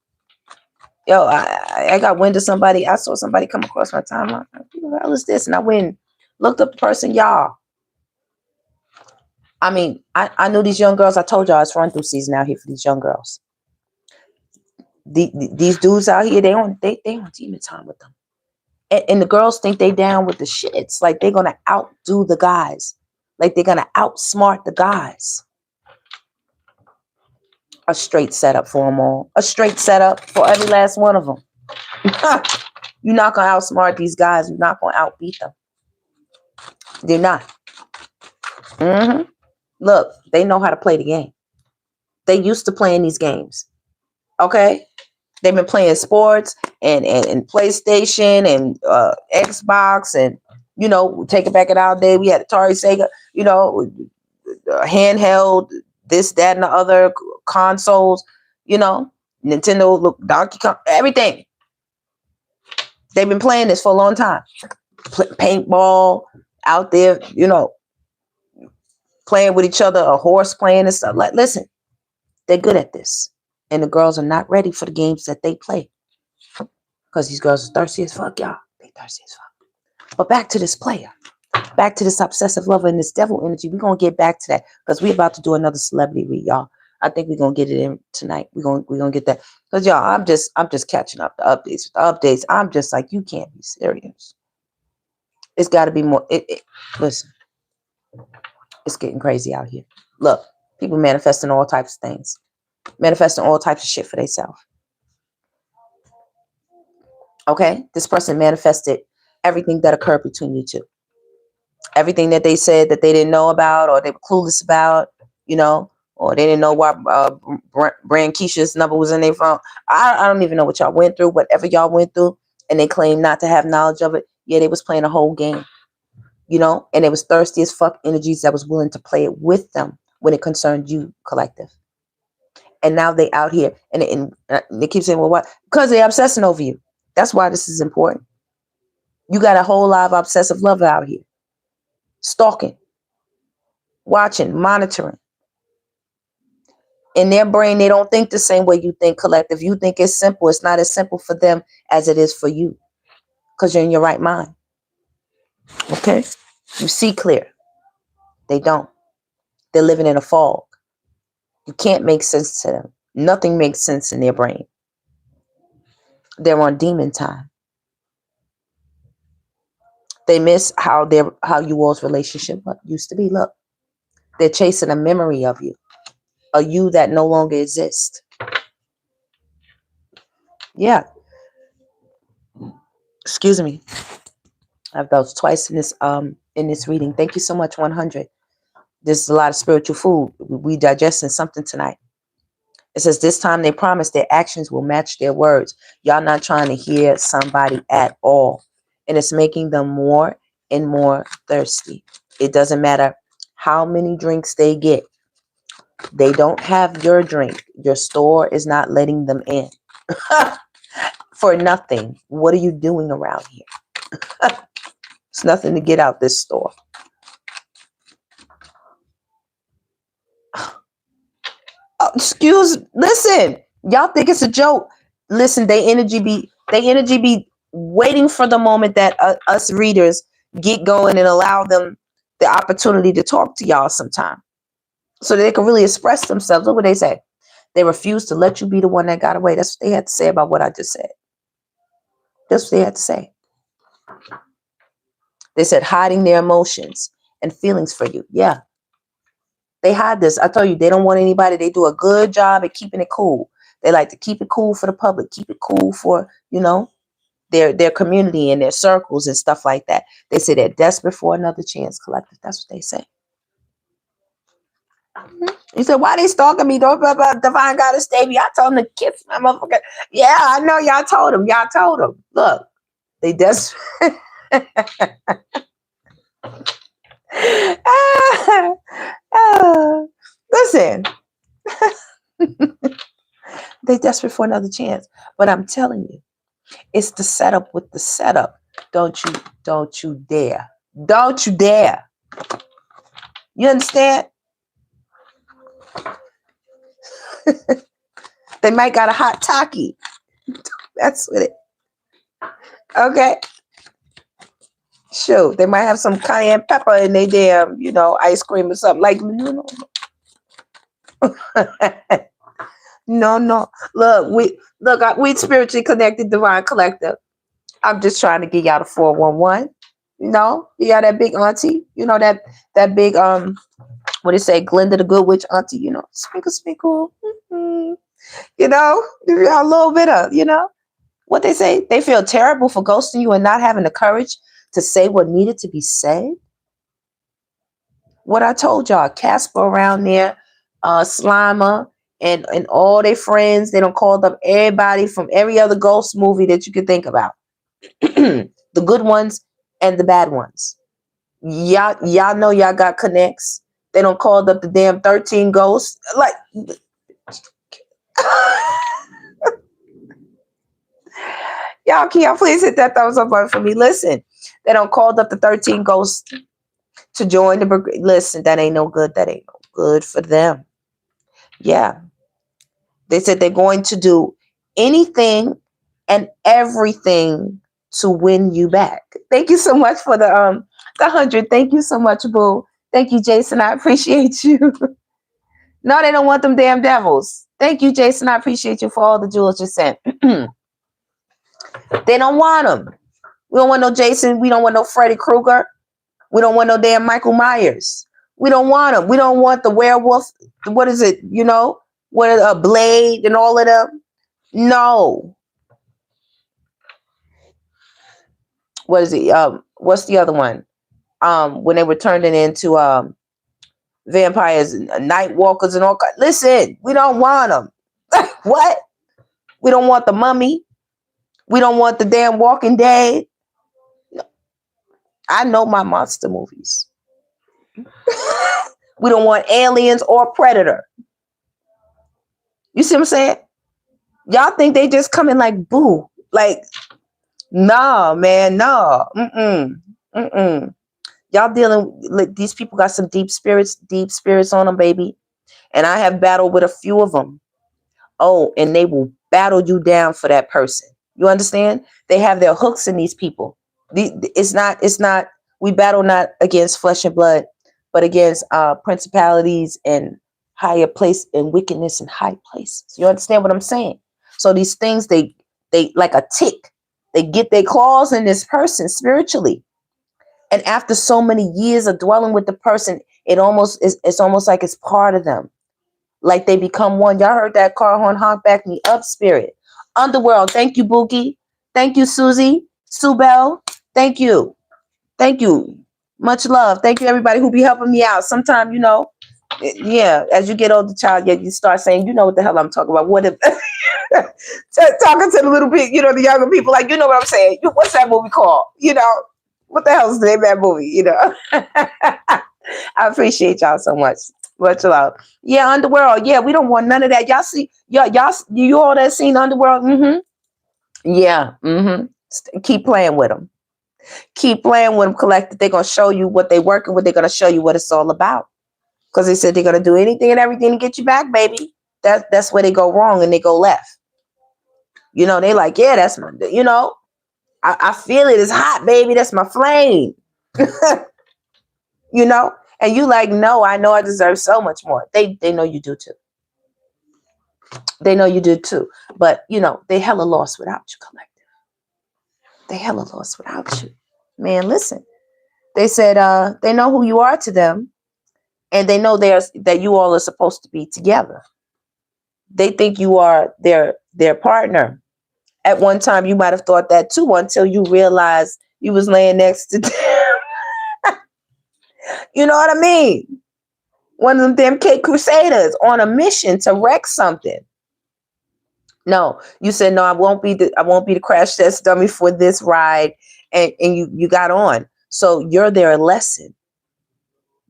yo, I got wind of somebody. I saw somebody come across my timeline. Who the hell is this? And I went and looked up the person, y'all. I mean, I knew these young girls. I told y'all it's run through season out here for these young girls. These dudes out here, they on demon time with them. And the girls think they down with the shits. Like they're going to outdo the guys. Like they're going to outsmart the guys. A straight setup for them all. A straight setup for every last one of them. You're not going to outsmart these guys. You're not going to outbeat them. They're not. Look, they know how to play the game. They used to playing these games. Okay? They've been playing sports and PlayStation and Xbox and, take it back in our day. We had Atari, Sega, handheld, this, that, and the other consoles, Nintendo, Donkey Kong, everything. They've been playing this for a long time. Paintball out there, playing with each other, a horse playing and stuff. Like, listen, they're good at this. And the girls are not ready for the games that they play. Because these girls are thirsty as fuck, y'all. They thirsty as fuck. But back to this player. Back to this obsessive lover and this devil energy. We're going to get back to that. Because we're about to do another celebrity read, y'all. I think we're going to get it in tonight. We're going to get that. Because, y'all, I'm just catching up the updates. The updates, I'm just like, you can't be serious. It's got to be more. Listen. It's getting crazy out here. Look, people manifesting all types of things. Manifesting all types of shit for themselves. Okay? This person manifested everything that occurred between you two. Everything that they said that they didn't know about or they were clueless about, or they didn't know why Brand Keisha's number was in their phone. I don't even know what y'all went through, whatever y'all went through, and they claim not to have knowledge of it. Yeah, they was playing a whole game, you know, and it was thirsty as fuck energies that was willing to play it with them when it concerned you, collective. And now they out here, and they keep saying, well, what? Because they're obsessing over you. That's why this is important. You got a whole lot of obsessive love out here. Stalking, watching, monitoring. In their brain, they don't think the same way you think, collective. You think it's simple. It's not as simple for them as it is for you, because you're in your right mind. Okay? You see clear. They don't. They're living in a fog. You can't make sense to them. Nothing makes sense in their brain. They're on demon time. They miss how you all's relationship used to be. Look, they're chasing a memory of you, a you that no longer exists. Yeah. Excuse me. I've felt twice in this reading. Thank you so much, 100. There's a lot of spiritual food. We digesting something tonight. It says this time they promise their actions will match their words. Y'all not trying to hear somebody at all. And it's making them more and more thirsty. It doesn't matter how many drinks they get. They don't have your drink. Your store is not letting them in. For nothing. What are you doing around here? It's nothing to get out this store. Oh, listen. Y'all think it's a joke. Listen, they energy be waiting for the moment that us readers get going and allow them the opportunity to talk to y'all sometime, so that they can really express themselves. Look what they say. They refuse to let you be the one that got away. That's what they had to say about what I just said. That's what they had to say. They said hiding their emotions and feelings for you. Yeah. They hide this. I told you, they don't want anybody. They do a good job at keeping it cool. They like to keep it cool for the public, keep it cool for, you know, their community and their circles and stuff like that. They say they're desperate for another chance, collective. That's what they say. He said, why they stalking me? Don't Divine Goddess Davy. I told them to kiss my motherfucker. Yeah, I know y'all told him. Y'all told him. Look, they desperate. Listen. They desperate for another chance. But I'm telling you, it's the setup with the setup. Don't you dare. Don't you dare. You understand? They might got a hot Taki. That's with it. Okay. Sure. They might have some cayenne pepper in their damn, you know, ice cream or something. Like, no. No. Look, we spiritually connected, divine collective. I'm just trying to get y'all the 411. You know, you got that big auntie. You know that big what do you say, Glinda the Good Witch auntie. You know, sprinkle. Mm-hmm. You know, a little bit of, you know, what they say. They feel terrible for ghosting you and not having the courage to say what needed to be said. What I told y'all, Casper around there, Slimer, and all their friends. They done called up everybody from every other ghost movie that you could think about. The good ones and the bad ones. Y'all know y'all got connects. They don't called up the damn 13 ghosts. Like, y'all, can y'all please hit that thumbs up button for me? Listen, they don't called up the 13 ghosts to join the brigade. Listen, that ain't no good. That ain't no good for them. Yeah. They said they're going to do anything and everything to win you back. Thank you so much for the 100. Thank you so much, boo. Thank you, Jason. I appreciate you. No, they don't want them damn devils. Thank you, Jason. I appreciate you for all the jewels you sent. They don't want them. We don't want no Jason. We don't want no Freddy Krueger. We don't want no damn Michael Myers. We don't want them. We don't want the werewolf. What is it? You know, what a Blade and all of them. No. What is it? What's the other one? When they were turning into vampires, night walkers, and all kinds. Listen, we don't want them. What? We don't want the Mummy. We don't want the damn Walking Dead. No. I know my monster movies. We don't want Aliens or Predator. You see what I'm saying? Y'all think they just come in like boo. Like, nah, man, nah. Y'all dealing with these people got some deep spirits on them, baby. And I have battled with a few of them. Oh, and they will battle you down for that person. You understand? They have their hooks in these people. It's not, we battle not against flesh and blood, but against principalities and higher place and wickedness in high places. You understand what I'm saying? So these things, they like a tick, they get their claws in this person spiritually. And after so many years of dwelling with the person, it's almost like it's part of them. Like they become one. Y'all heard that car horn honk back me up, spirit. Underworld, thank you, Bookie. Thank you, Susie. Sue Bell, thank you. Thank you. Much love. Thank you, everybody who be helping me out. Sometimes, yeah, as you get older, child, you start saying, you know what the hell I'm talking about. What if talking to the little bit, the younger people, like, you know what I'm saying? What's that movie called? What the hell is the name of that movie? I appreciate y'all so much. Much love. Yeah, Underworld. Yeah, we don't want none of that. Y'all see, y'all, you all that seen Underworld? Mm-hmm. Yeah. Mm-hmm. Keep playing with them. Keep playing with them, Collective. They're gonna show you what they're working with. They're gonna show you what it's all about. Because they said they're gonna do anything and everything to get you back, baby. That's where they go wrong and they go left. They like, yeah, that's my, I feel it. It's hot, baby. That's my flame. And you like, no, I know I deserve so much more. They know you do too. They know you do too. But, they hella lost without you, Collective. They hella lost without you. Man, listen. They said they know who you are to them. And they know that you all are supposed to be together. They think you are their partner. At one time, you might have thought that too until you realized you was laying next to them. You know what I mean? One of them damn Cape Crusaders on a mission to wreck something. No, you said no. I won't be the crash test dummy for this ride, and you got on. So you're their lesson.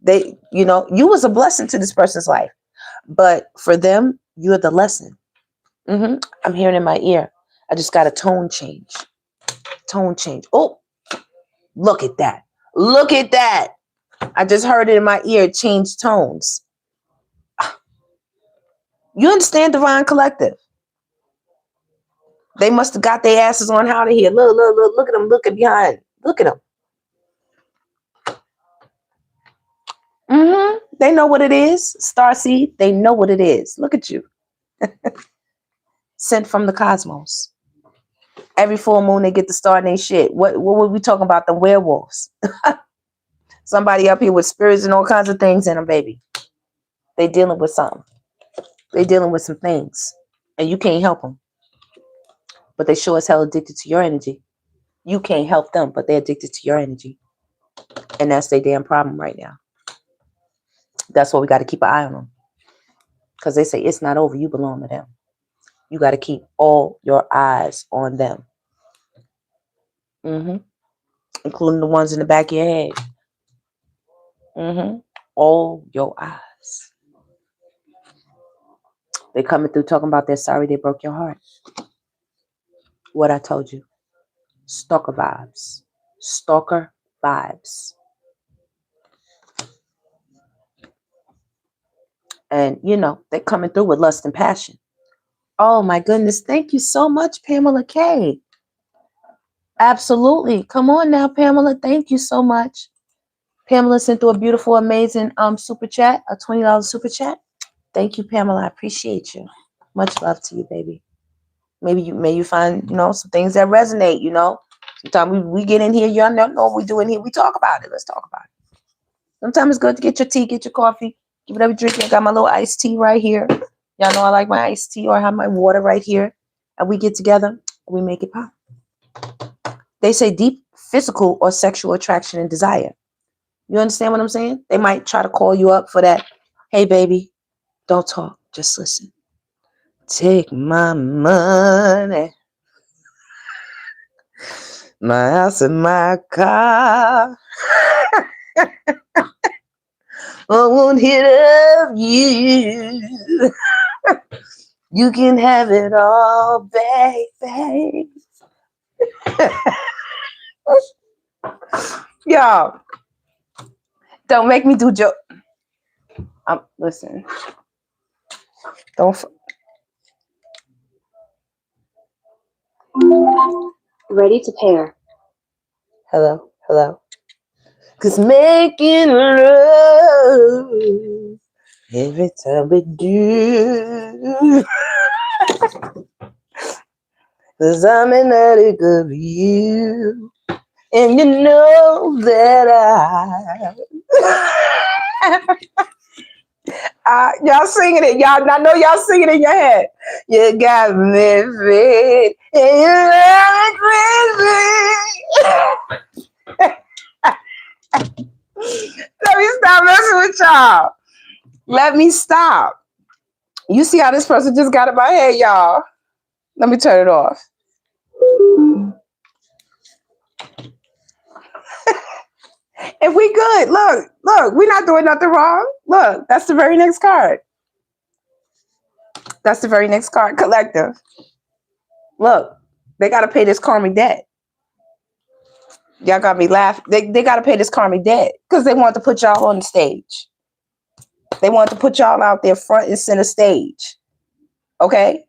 They, you was a blessing to this person's life, but for them, you're the lesson. I'm hearing in my ear. I just got a tone change. Tone change. Oh, look at that. Look at that. I just heard it in my ear. Change tones. You understand, Divine Collective? They must have got their asses on out of here. Look at them looking behind. Look at them. They know what it is. Starseed, they know what it is. Look at you. Sent from the cosmos. Every full moon, they get to start their shit. What were we talking about? The werewolves. Somebody up here with spirits and all kinds of things in them, baby. They dealing with something. They dealing with some things. And you can't help them. But they sure as hell addicted to your energy. You can't help them, but they're addicted to your energy. And that's their damn problem right now. That's why we got to keep an eye on them. Because they say it's not over. You belong to them. You got to keep all your eyes on them. Including the ones in the back of your head. All your eyes. They coming through talking about they're sorry they broke your heart. What I told you. Stalker vibes. Stalker vibes. And, they're coming through with lust and passion. Oh, my goodness. Thank you so much, Pamela K. Absolutely. Come on now, Pamela. Thank you so much. Pamela sent through a beautiful, amazing super chat, a $20 super chat. Thank you, Pamela. I appreciate you. Much love to you, baby. May you find, some things that resonate, Sometimes we get in here, y'all know what we do in here. We talk about it. Let's talk about it. Sometimes it's good to get your tea, get your coffee, get whatever drink. I got my little iced tea right here. Y'all know I like my iced tea, or I have my water right here. And we get together and we make it pop. They say deep physical or sexual attraction and desire. You understand what I'm saying? They might try to call you up for that. Hey, baby, don't talk. Just listen. Take my money, my house and my car. I won't hit of you. You can have it all, baby. Y'all, don't make me do joke. Listen. Don't. Ready to pair. Hello, hello. 'Cause making love every time we do. 'Cause I'm an addict of you. And you know that y'all singing it. Y'all, I know y'all singing it in your head. You got me fit and you got me crazy. Let me stop messing with y'all. Let me stop. You see how this person just got in my head, y'all. Let me turn it off. If we good, look, we're not doing nothing wrong. Look, that's the very next card. That's the very next card, collective. Look, they got to pay this karmic debt. Y'all got me laughing. They got to pay this karmic debt because they want to put y'all on the stage. They want to put y'all out there front and center stage. Okay?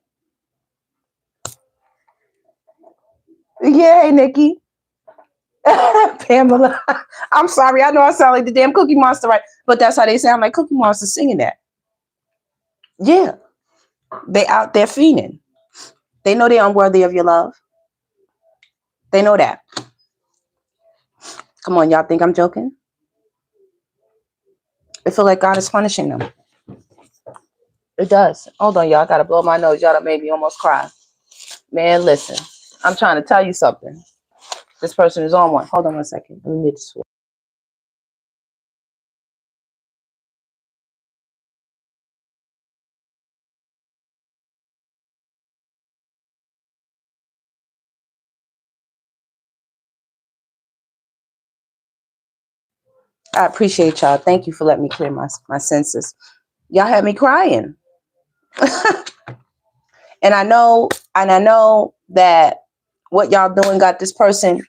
Yay, Nikki. Pamela. I'm sorry. I know I sound like the damn Cookie Monster, right? But that's how they sound, like Cookie Monster singing that. Yeah. They out there fiending. They know they're unworthy of your love. They know that. Come on, y'all think I'm joking? I feel like God is punishing them. It does. Hold on, y'all. I got to blow my nose. Y'all made me almost cry. Man, listen. I'm trying to tell you something. This person is on one. Hold on 1 second. Let me get this. I appreciate y'all. Thank you for letting me clear my senses. Y'all had me crying. And I know that what y'all doing got this person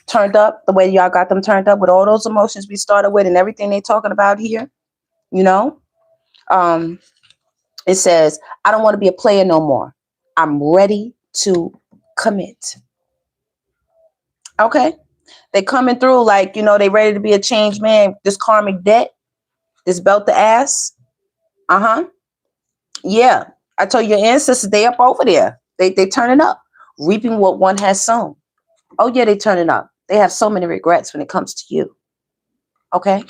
turned up the way y'all got them turned up with all those emotions we started with and everything they talking about here. You know? It says, I don't want to be a player no more. I'm ready to commit. Okay? They coming through like, they ready to be a changed man. This karmic debt, this belt the ass. Uh-huh. Yeah. I told your ancestors, they up over there. They turning up, reaping what one has sown. Oh, yeah, they turning up. They have so many regrets when it comes to you. Okay?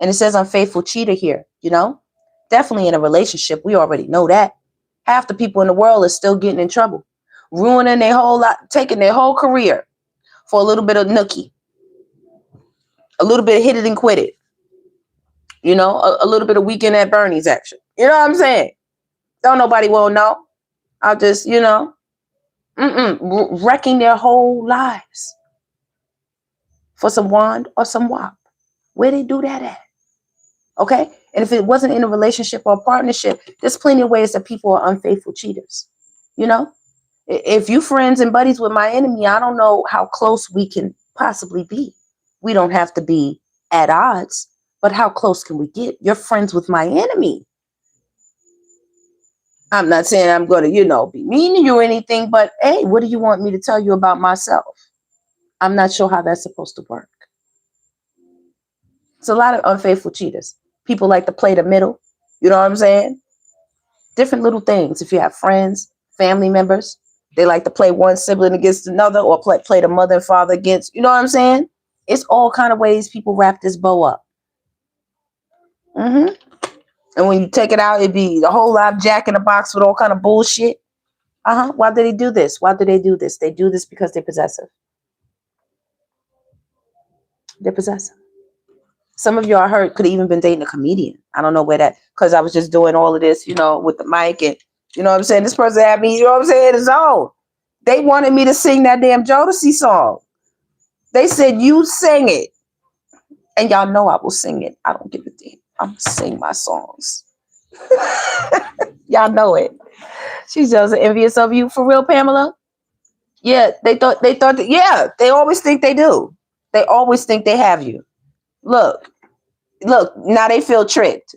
And it says unfaithful cheater here, Definitely in a relationship. We already know that. Half the people in the world are still getting in trouble. Ruining their whole lot, taking their whole career for a little bit of nookie. A little bit of hit it and quit it. A little bit of weekend at Bernie's action. You know what I'm saying? Don't nobody will know. I'll just, wrecking their whole lives for some wand or some wop. Where they do that at? Okay? And if it wasn't in a relationship or a partnership, there's plenty of ways that people are unfaithful cheaters. If you friends and buddies with my enemy, I don't know how close we can possibly be. We don't have to be at odds, but how close can we get? You're friends with my enemy. I'm not saying I'm going to, be mean to you or anything, but hey, what do you want me to tell you about myself? I'm not sure how that's supposed to work. It's a lot of unfaithful cheaters. People like to play the middle. You know what I'm saying? Different little things. If you have friends, family members, they like to play one sibling against another or play the mother and father against, you know what I'm saying? It's all kind of ways people wrap this bow up. And when you take it out, it'd be a whole lot of jack in the box with all kind of bullshit. Why do they do this? Why do they do this? They do this because they're possessive. They're possessive. Some of y'all I heard could have even been dating a comedian. I don't know where that, because I was just doing all of this, with the mic, and you know what I'm saying? This person had me, you know what I'm saying, it's all. They wanted me to sing that damn Jodeci song. They said, you sing it. And y'all know I will sing it. I don't give a damn. I'm gonna sing my songs. Y'all know it. She's just envious of you. For real, Pamela? Yeah, they thought that, yeah, they always think they do. They always think they have you. Look, now they feel tricked.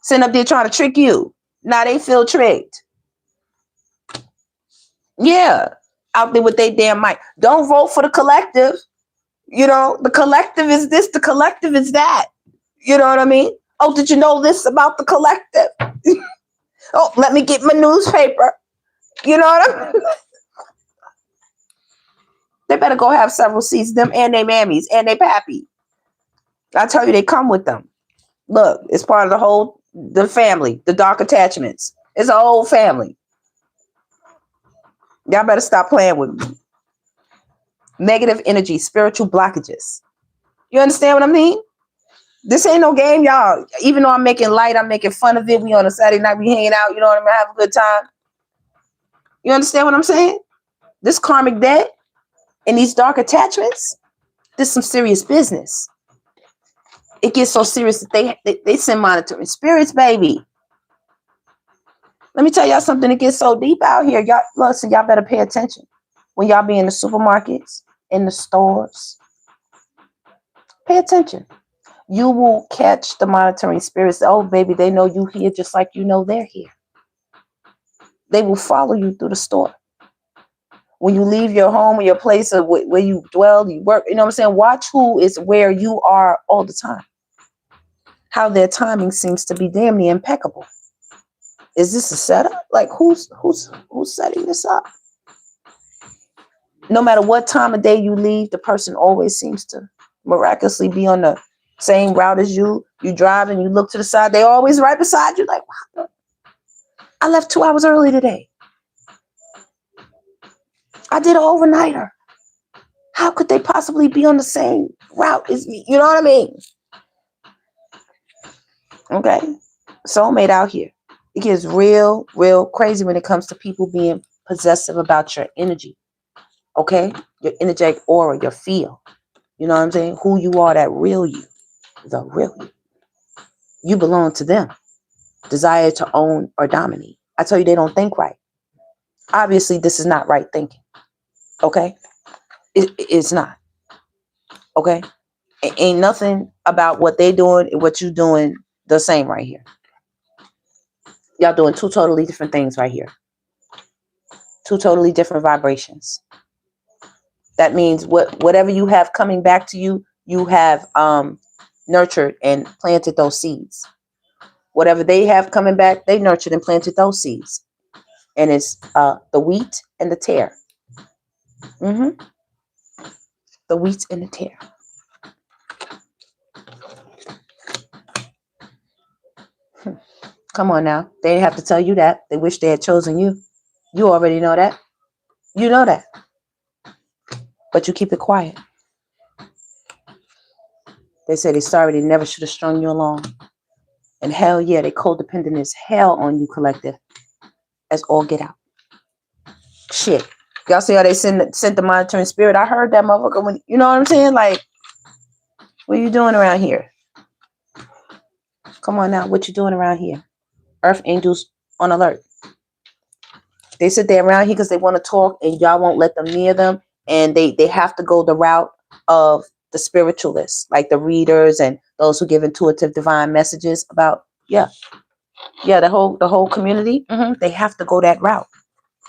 Sitting up there trying to trick you. Now they feel tricked. Yeah. Out there with their damn mic. Don't vote for the collective. The collective is this, the collective is that. You know what I mean? Oh, did you know this about the collective? Oh, let me get my newspaper. You know what I mean? They better go have several seats, them and their mammies and their pappy. I tell you, they come with them. Look, it's part of the family, the dark attachments. It's a whole family. Y'all better stop playing with me. Negative energy, spiritual blockages. You understand what I mean? This ain't no game, y'all. Even though I'm making light, I'm making fun of it. We on a Saturday night, we hanging out, you know what I mean? Have a good time. You understand what I'm saying? This karmic debt and these dark attachments, this is some serious business. It gets so serious that they send monitoring spirits, baby. Let me tell y'all something. It gets so deep out here. Y'all, listen, y'all better pay attention. When y'all be in the supermarkets, in the stores, pay attention. You will catch the monitoring spirits. Oh, baby, they know you here just like you know they're here. They will follow you through the store. When you leave your home or your place or where you dwell, you work, you know what I'm saying? Watch who is where you are all the time. How their timing seems to be damn near impeccable. Is this a setup? Like who's setting this up? No matter what time of day you leave, the person always seems to miraculously be on the same route as you. You drive and you look to the side, they always right beside you. Like, wow, I left 2 hours early today. I did an overnighter. How could they possibly be on the same route as me? You know what I mean? Okay. Soulmate out here. It gets real, real crazy when it comes to people being possessive about your energy. Okay? Your energetic aura, your feel. You know what I'm saying? Who you are, that real you. The real you. You belong to them. Desire to own or dominate. I tell you, they don't think right. Obviously, this is not right thinking. Okay? It's not. Okay? It ain't nothing about what they doing and what you doing the same right here. Y'all doing two totally different things right here. Two totally different vibrations. That means whatever you have coming back to you, you have nurtured and planted those seeds. Whatever they have coming back, they nurtured and planted those seeds. And it's the wheat and the tare. The wheat and the tare. Come on now. They didn't have to tell you that. They wish they had chosen you. You already know that. You know that. But you keep it quiet. They say they're sorry they never should have strung you along. And hell yeah, they codependent as hell on you, collective. As all get out. Shit. Y'all see how they sent the monitoring spirit? I heard that motherfucker when, you know what I'm saying? Like, what are you doing around here? Come on now, what you doing around here? Earth angels on alert. They sit there around here because they want to talk and y'all won't let them near them. And they have to go the route of the spiritualists, like the readers and those who give intuitive divine messages about, the whole community. They have to go that route.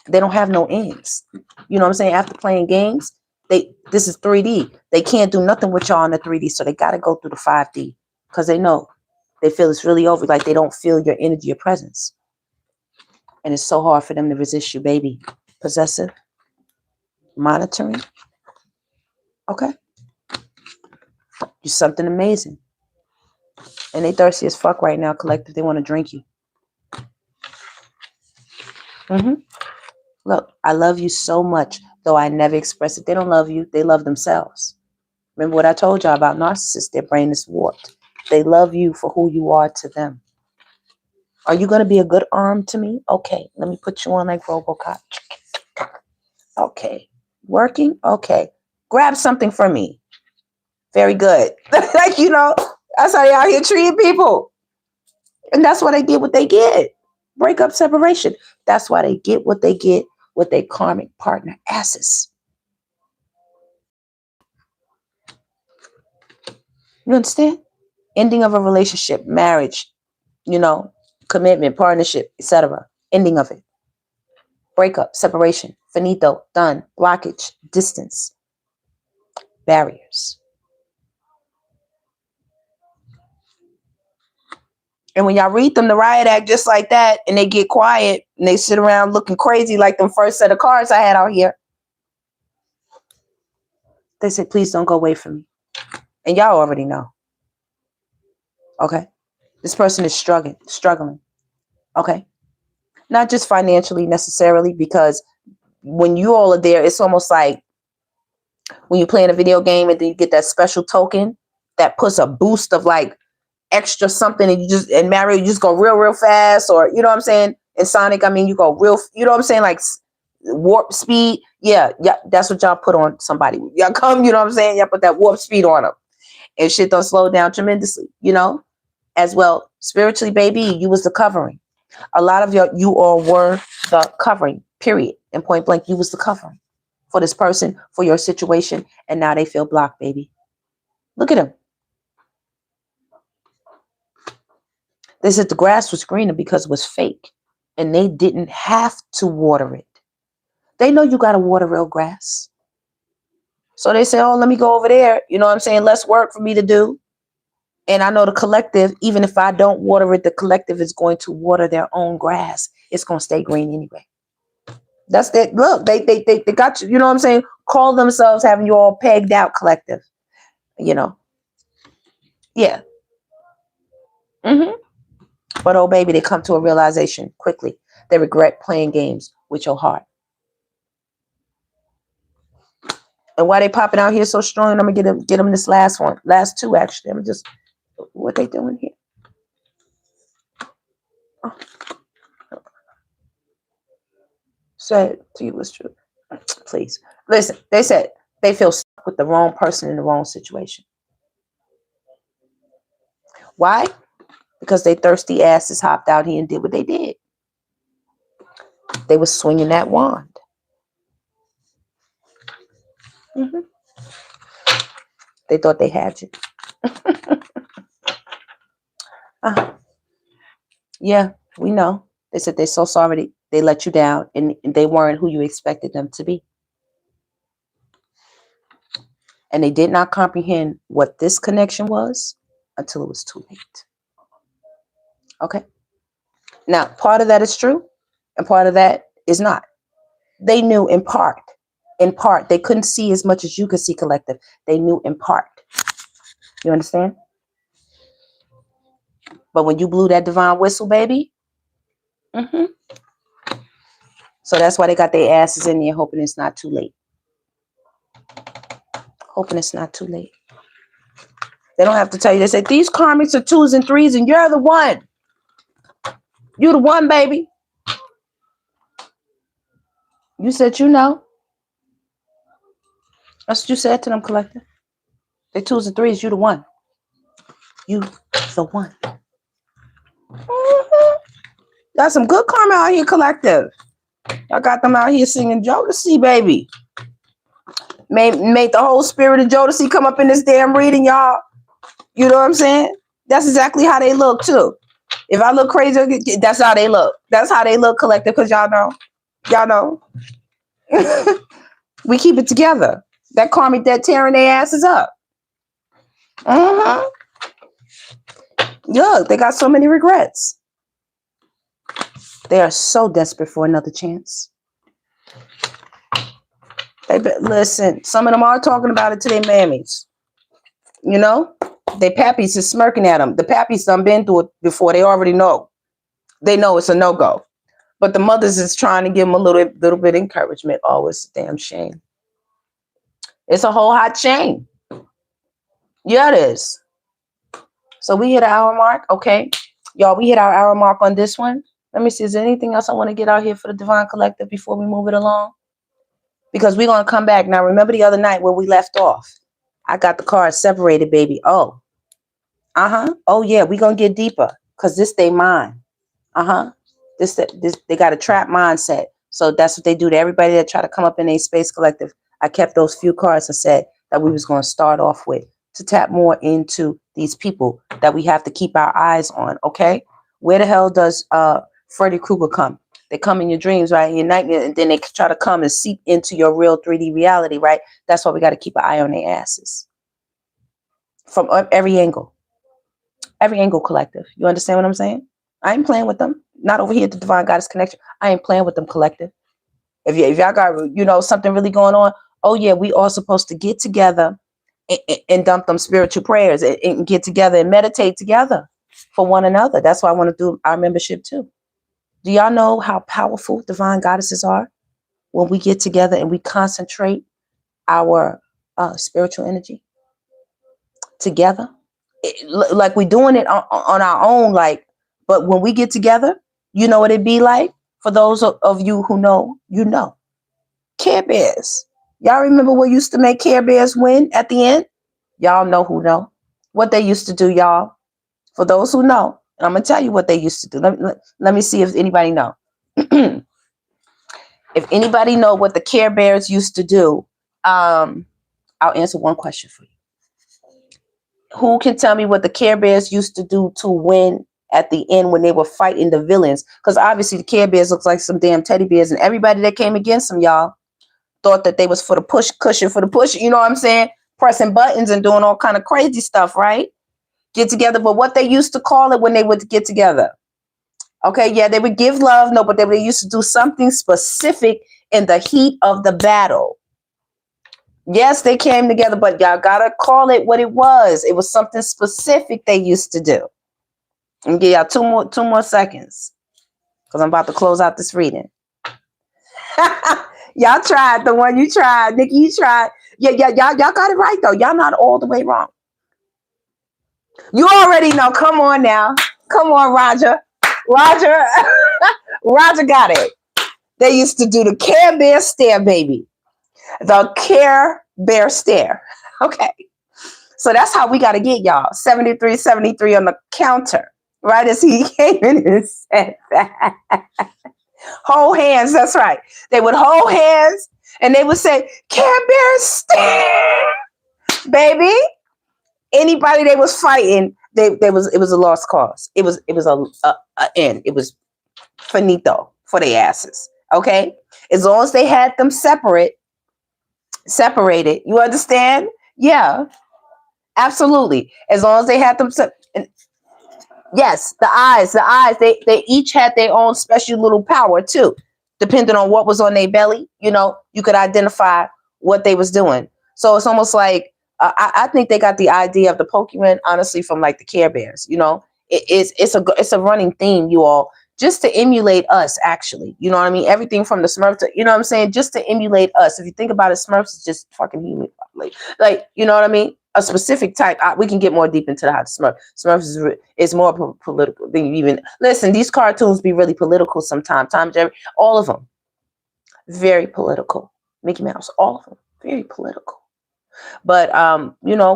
They don't have no ends. You know what I'm saying? After playing games, this is 3D. They can't do nothing with y'all in the 3D. So they got to go through the 5D because they feel it's really over. Like they don't feel your energy, your presence. And it's so hard for them to resist you, baby. Possessive. Monitoring. Okay. You're something amazing. And they thirsty as fuck right now, collective. They want to drink you. Look, I love you so much, though I never express it. They don't love you. They love themselves. Remember what I told y'all about narcissists? Their brain is warped. They love you for who you are to them. Are you going to be a good arm to me? Okay, let me put you on like Robocop. Okay, working? Okay, grab something for me. Very good. Like, that's how they out here treating people. And that's why they get what they get. Breakup, separation. That's why they get what they get with their karmic partner asses. You understand? Ending of a relationship, marriage, commitment, partnership, etc. Ending of it. Breakup, separation, finito, done, blockage, distance, barriers. And when y'all read them, the riot act just like that, and they get quiet, and they sit around looking crazy like them first set of cards I had out here. They say, please don't go away from me. And y'all already know. Okay? This person is struggling. Okay? Not just financially necessarily, because when you all are there, it's almost like when you're playing a video game and then you get that special token that puts a boost of like extra something, and Mario, you just go real fast, or you know what I'm saying? In Sonic, I mean, you go real, you know what I'm saying? Like warp speed. Yeah, that's what y'all put on somebody. Y'all come, you know what I'm saying? Y'all put that warp speed on them, and shit don't slow down tremendously, as well. Spiritually, baby, you was the covering. A lot of you all were the covering, period. And point blank, you was the covering for this person, for your situation, and now they feel blocked, baby. Look at them. They said the grass was greener because it was fake, and they didn't have to water it. They know you got to water real grass. So they say, oh, let me go over there. You know what I'm saying? Less work for me to do. And I know the collective, even if I don't water it, the collective is going to water their own grass. It's going to stay green anyway. That's that. Look, they got you. You know what I'm saying? Call themselves having you all pegged out collective. Yeah. But oh, baby, they come to a realization quickly. They regret playing games with your heart. And why they popping out here so strong? I'm gonna get them this last one, last two actually. I'm just what they doing here. Oh. Said to you was true. Please listen. They said they feel stuck with the wrong person in the wrong situation. Why? Because they thirsty asses hopped out here and did what they did. They was swinging that wand. They thought they had you. Yeah, we know. They said they're so sorry they let you down, and they weren't who you expected them to be. And they did not comprehend what this connection was until it was too late. Okay? Now, part of that is true, and part of that is not. They knew in part. In part. They couldn't see as much as you could see, collective. They knew in part. You understand? But when you blew that divine whistle, baby, so that's why they got their asses in there, hoping it's not too late. Hoping it's not too late. They don't have to tell you. They say, these karmics are 2s and 3s, and you're the one. You're the one, baby. You said you know. That's what you said to them, collective. They 2s and 3s, you the one. You the one. Got some good karma out here, collective. I got them out here singing Jodeci, baby. Made the whole spirit of Jodeci come up in this damn reading, y'all. You know what I'm saying? That's exactly how they look, too. If I look crazy, that's how they look. That's how they look, collective, because y'all know. Y'all know. We keep it together. That karmic debt tearing their asses up. Look, they got so many regrets. They are so desperate for another chance. Listen, some of them are talking about it to their mammies. You know? Their pappies is smirking at them. The pappies done been through it before. They already know. They know it's a no-go. But the mothers is trying to give them a little bit of encouragement. Oh, it's a damn shame. It's a whole hot shame. Yeah, it is. So we hit an hour mark. Okay. Y'all, we hit our hour mark on this one. Let me see. Is there anything else I want to get out here for the Divine Collective before we move it along? Because we're going to come back. Now, remember the other night where we left off? I got the cards separated, baby. Oh, oh, yeah. We're going to get deeper because this they mine. This they got a trap mindset. So that's what they do to everybody that try to come up in a space collective. I kept those few cards and said that we was going to start off with to tap more into these people that we have to keep our eyes on. Okay, where the hell does Freddy Krueger come? They come in your dreams, right? In your nightmare, and then they try to come and seep into your real 3D reality, right? That's why we got to keep an eye on their asses from every angle. Every angle collective. You understand what I'm saying? I ain't playing with them. Not over here at the Divine Goddess Connection. I ain't playing with them collective. If y'all got, something really going on, oh yeah, we all supposed to get together and dump them spiritual prayers and get together and meditate together for one another. That's why I want to do our membership too. Do y'all know how powerful divine goddesses are when we get together and we concentrate our spiritual energy together? Like we're doing it on our own, but when we get together, you know what it'd be like? For those of you who know, Care Bears. Y'all remember what used to make Care Bears win at the end? Y'all know who know. What they used to do, y'all. For those who know, and I'm going to tell you what they used to do. Let me see if anybody know. If anybody know what the Care Bears used to do, I'll answer one question for you. Who can tell me what the Care Bears used to do to win at the end when they were fighting the villains? Because obviously the Care Bears look like some damn teddy bears, and everybody that came against them, y'all, thought that they was for the cushion for the push. You know what I'm saying? Pressing buttons and doing all kind of crazy stuff, right? Get together. But what they used to call it when they would get together. Okay, yeah, they would give love. No, but they used to do something specific in the heat of the battle. Yes, they came together, but y'all gotta call it what it was. It was something specific they used to do. And give y'all two more seconds, because I'm about to close out this reading. Y'all tried the one you tried, Nikki. You tried. Yeah, y'all got it right though. Y'all not all the way wrong. You already know. Come on now. Come on, Roger. Roger got it. They used to do the Care Bear stare, baby. The Care Bear stare. Okay. So that's how we got to get y'all. 73 on the counter. Right as he came in and said that. Hold hands. That's right. They would hold hands and they would say, Care Bear stare. Baby. Anybody they was fighting, it was a lost cause. It was a end. It was finito for their asses. Okay, as long as they had them separated. You understand? Yeah, absolutely. As long as they had them yes, the eyes. They each had their own special little power too, depending on what was on their belly. You could identify what they was doing. So it's almost like. I think they got the idea of the Pokemon, honestly, from like the Care Bears. It's a running theme, you all, just to emulate us, actually. You know what I mean? Everything from the Smurfs to, you know what I'm saying? Just to emulate us. If you think about it, Smurfs is just fucking human. Like you know what I mean? A specific type. We can get more deep into how Smurfs is more political than you even. Listen, these cartoons be really political sometimes. All of them. Very political. Mickey Mouse, all of them. Very political. But,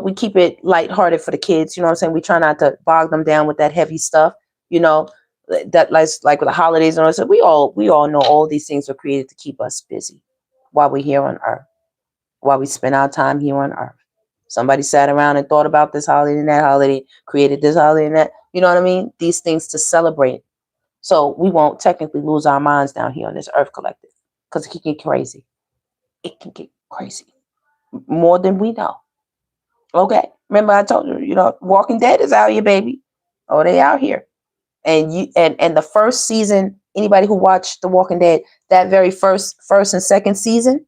we keep it lighthearted for the kids. You know what I'm saying? We try not to bog them down with that heavy stuff, that like with the holidays and all that. We all know all these things were created to keep us busy while we're here on earth, while we spend our time here on earth. Somebody sat around and thought about this holiday and that holiday, created this holiday and that. You know what I mean? These things to celebrate. So we won't technically lose our minds down here on this earth collective, because it can get crazy. It can get crazy. More than we know. Okay. Remember I told you, Walking Dead is out here, baby. Oh, they out here. And the first season, anybody who watched The Walking Dead, that very first and second season,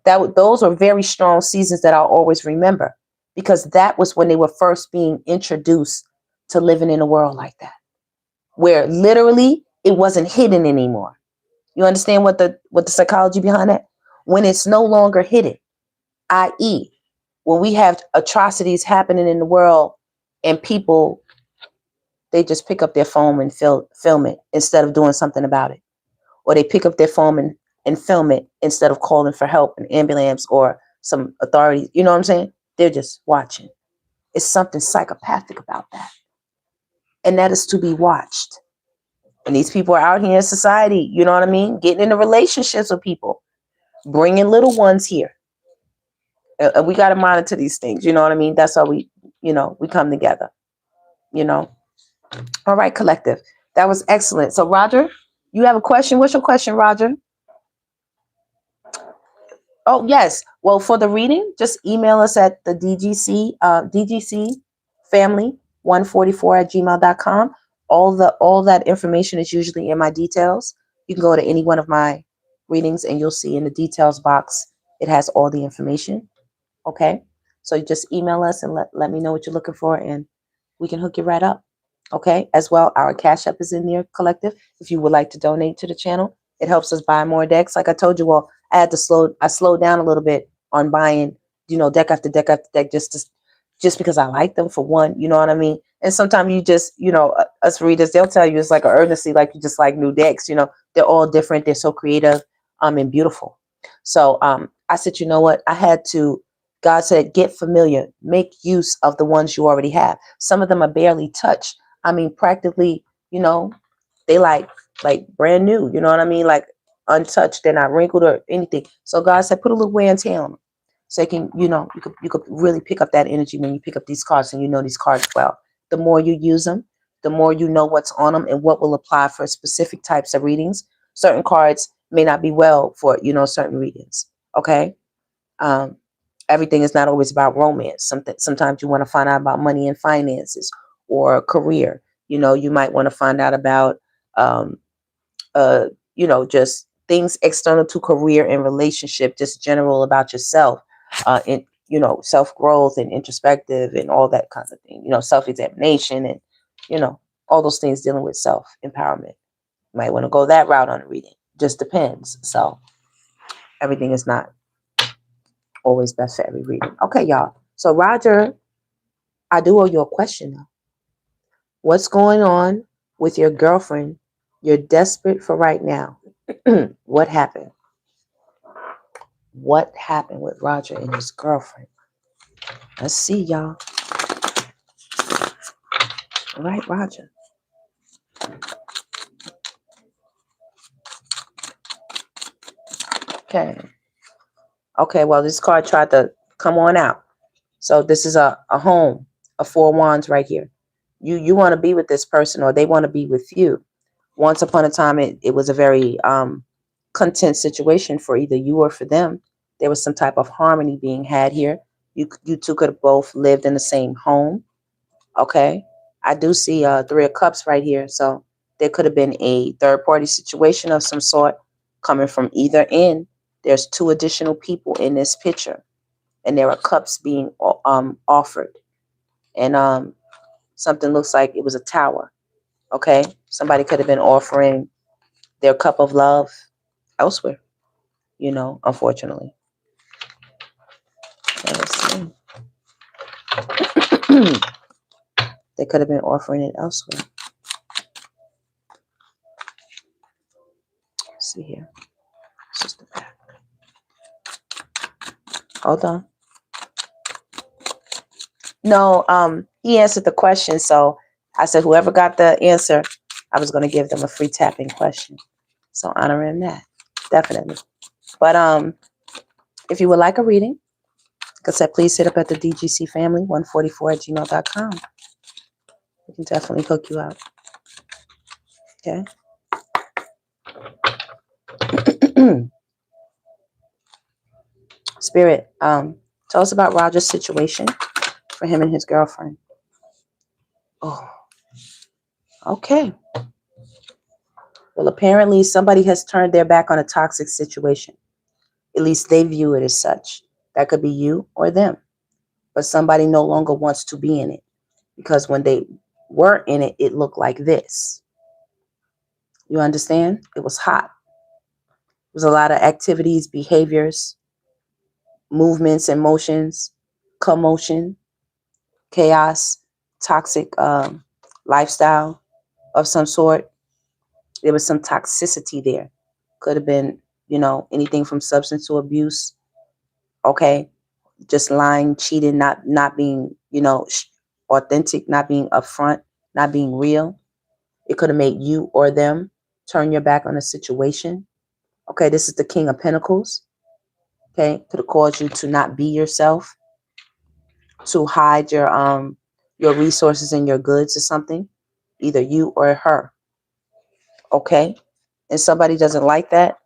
those were very strong seasons that I'll always remember, because that was when they were first being introduced to living in a world like that, where literally it wasn't hidden anymore. You understand what the psychology behind that? When it's no longer hidden. I.e., when we have atrocities happening in the world And people, they just pick up their phone and film it instead of doing something about it. Or they pick up their phone and film it instead of calling for help, an ambulance or some authorities. You know what I'm saying? They're just watching. It's something psychopathic about that. And that is to be watched. And these people are out here in society, you know what I mean? Getting into relationships with people, bringing little ones here. And we got to monitor these things, you know what I mean? That's how we, we come together, you know? All right, collective. That was excellent. So, Roger, you have a question? What's your question, Roger? Oh, yes. Well, for the reading, just email us at the DGC family 144 at gmail.com. All that information is usually in my details. You can go to any one of my readings and you'll see in the details box, it has all the information. Okay. So you just email us and let me know what you're looking for and we can hook you right up. Okay. As well, our Cash App is in there, collective. If you would like to donate to the channel, it helps us buy more decks. Like I told you, well, I slowed down a little bit on buying, deck after deck after deck, just because I like them for one, you know what I mean? And sometimes you just, us readers, they'll tell you it's like an urgency, like you just like new decks, they're all different. They're so creative, and beautiful. So, I said, you know what? God said, get familiar, make use of the ones you already have. Some of them are barely touched. I mean, practically, they like brand new, you know what I mean? Like untouched, they're not wrinkled or anything. So God said, put a little wear and tear on them. So you can, you could really pick up that energy when you pick up these cards and you know these cards well. The more you use them, the more you know what's on them and what will apply for specific types of readings. Certain cards may not be well for, certain readings. Okay. Everything is not always about romance. Sometimes you want to find out about money and finances or career. You might want to find out about, just things external to career and relationship, just general about yourself, and, self-growth and introspective and all that kind of thing, self-examination and, all those things dealing with self-empowerment. You might want to go that route on a reading. Just depends. So everything is not always best for every reading. Okay, y'all. So Roger, I do owe you a question though. What's going on with your girlfriend you're desperate for right now? What happened? What happened with Roger and his girlfriend? Let's see, y'all. All right, Roger. Okay. Okay, well, this card tried to come on out. So this is a home, a 4 wands right here. You want to be with this person or they want to be with you. Once upon a time, it was a very content situation for either you or for them. There was some type of harmony being had here. You two could have both lived in the same home. Okay. I do see 3 of cups right here. So there could have been a third party situation of some sort coming from either end. There's 2 additional people in this picture and there are cups being offered. And something looks like it was a tower. Okay. Somebody could have been offering their cup of love elsewhere, unfortunately. Let's see. They could have been offering it elsewhere. Let's see here. It's just the back. Hold on. No, he answered the question, so I said whoever got the answer, I was going to give them a free tapping question. So honoring that, definitely. But if you would like a reading, like I said, please hit up at the DGC family 144 at gmail.com. We can definitely hook you up. Okay. Spirit, tell us about Roger's situation for him and his girlfriend. Oh, okay. Well, apparently somebody has turned their back on a toxic situation. At least they view it as such. That could be you or them. But somebody no longer wants to be in it. Because when they were in it, it looked like this. You understand? It was hot. There was a lot of activities, behaviors, movements, emotions, commotion, chaos. toxic lifestyle of some sort. There was some toxicity there. Could have been, anything from substance to abuse. Okay, just lying, cheating, not being, authentic, not being upfront, not being real. It could have made you or them turn your back on a situation. Okay, this is the King of Pentacles. Okay, could have caused you to not be yourself, to hide your resources and your goods or something, either you or her. Okay, and somebody doesn't like that.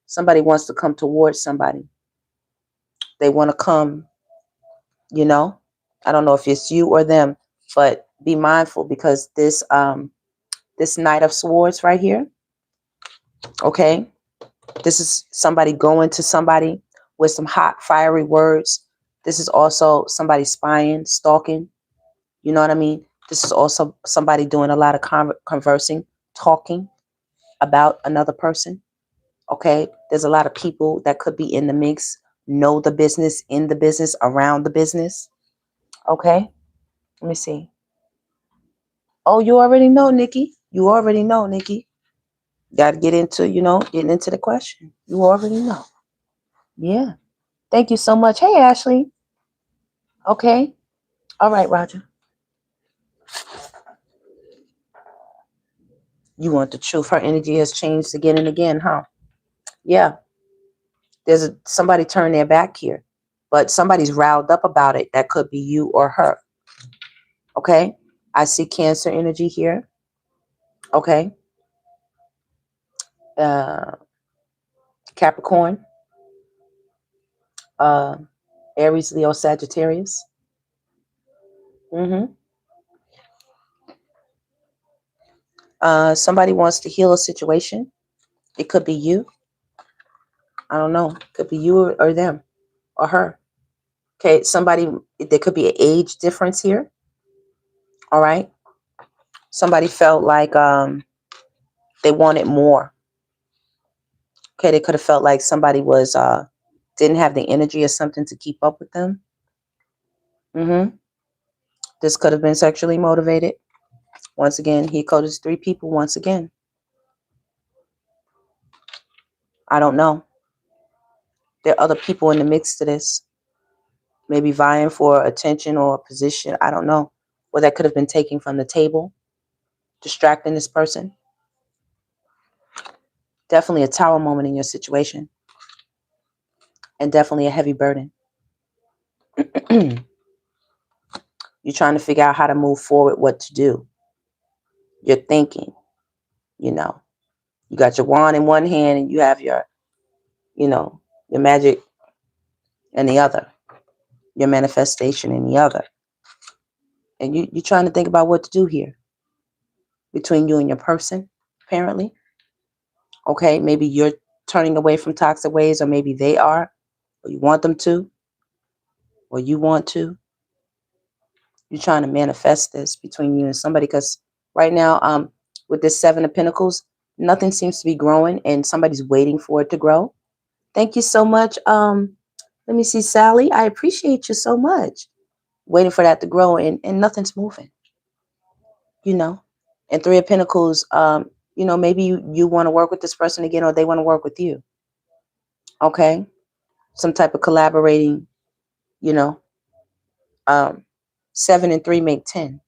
Somebody wants to come towards somebody. They want to come, you know. I don't know if it's you or them, but be mindful because this Knight of Swords right here. Okay, this is somebody going to somebody with some hot, fiery words. This is also somebody spying, stalking. You know what I mean? This is also somebody doing a lot of conversing, talking about another person. Okay, there's a lot of people that could be in the mix, know the business, in the business, around the business. Okay, let me see. Oh, you already know, Nikki. You already know, Nikki. Got to get into, getting into the question. You already know. Yeah. Thank you so much. Hey, Ashley. Okay. All right, Roger. You want the truth. Her energy has changed again and again, huh? Yeah. There's somebody turned their back here, but somebody's riled up about it. That could be you or her. Okay. I see Cancer energy here. Okay. Uh, Capricorn, uh, Aries, Leo, Sagittarius. Mm-hmm. Somebody wants to heal a situation. It could be you. I don't know. It could be you or them or her. Okay. Somebody, there could be an age difference here. All right. Somebody felt like they wanted more. Okay. They could have felt like somebody was didn't have the energy or something to keep up with them. Mm-hmm. This could have been sexually motivated. Once again, he coded 3 people once again. I don't know. There are other people in the mix to this. Maybe vying for attention or a position. I don't know. Or that could have been taken from the table, distracting this person. Definitely a tower moment in your situation. And definitely a heavy burden. You're trying to figure out how to move forward, what to do. You're thinking, you got your wand in one hand and you have your magic in the other, your manifestation in the other. And you're trying to think about what to do here between you and your person, apparently. Okay, maybe you're turning away from toxic ways, or maybe they are, or you want them to, or you want to. You're trying to manifest this between you and somebody because right now, with this 7 of Pentacles, nothing seems to be growing and somebody's waiting for it to grow. Thank you so much. Let me see, Sally. I appreciate you so much. Waiting for that to grow and nothing's moving. And 3 of Pentacles, maybe you want to work with this person again or they want to work with you. Okay. Some type of collaborating, you know. 7 and 3 make 10.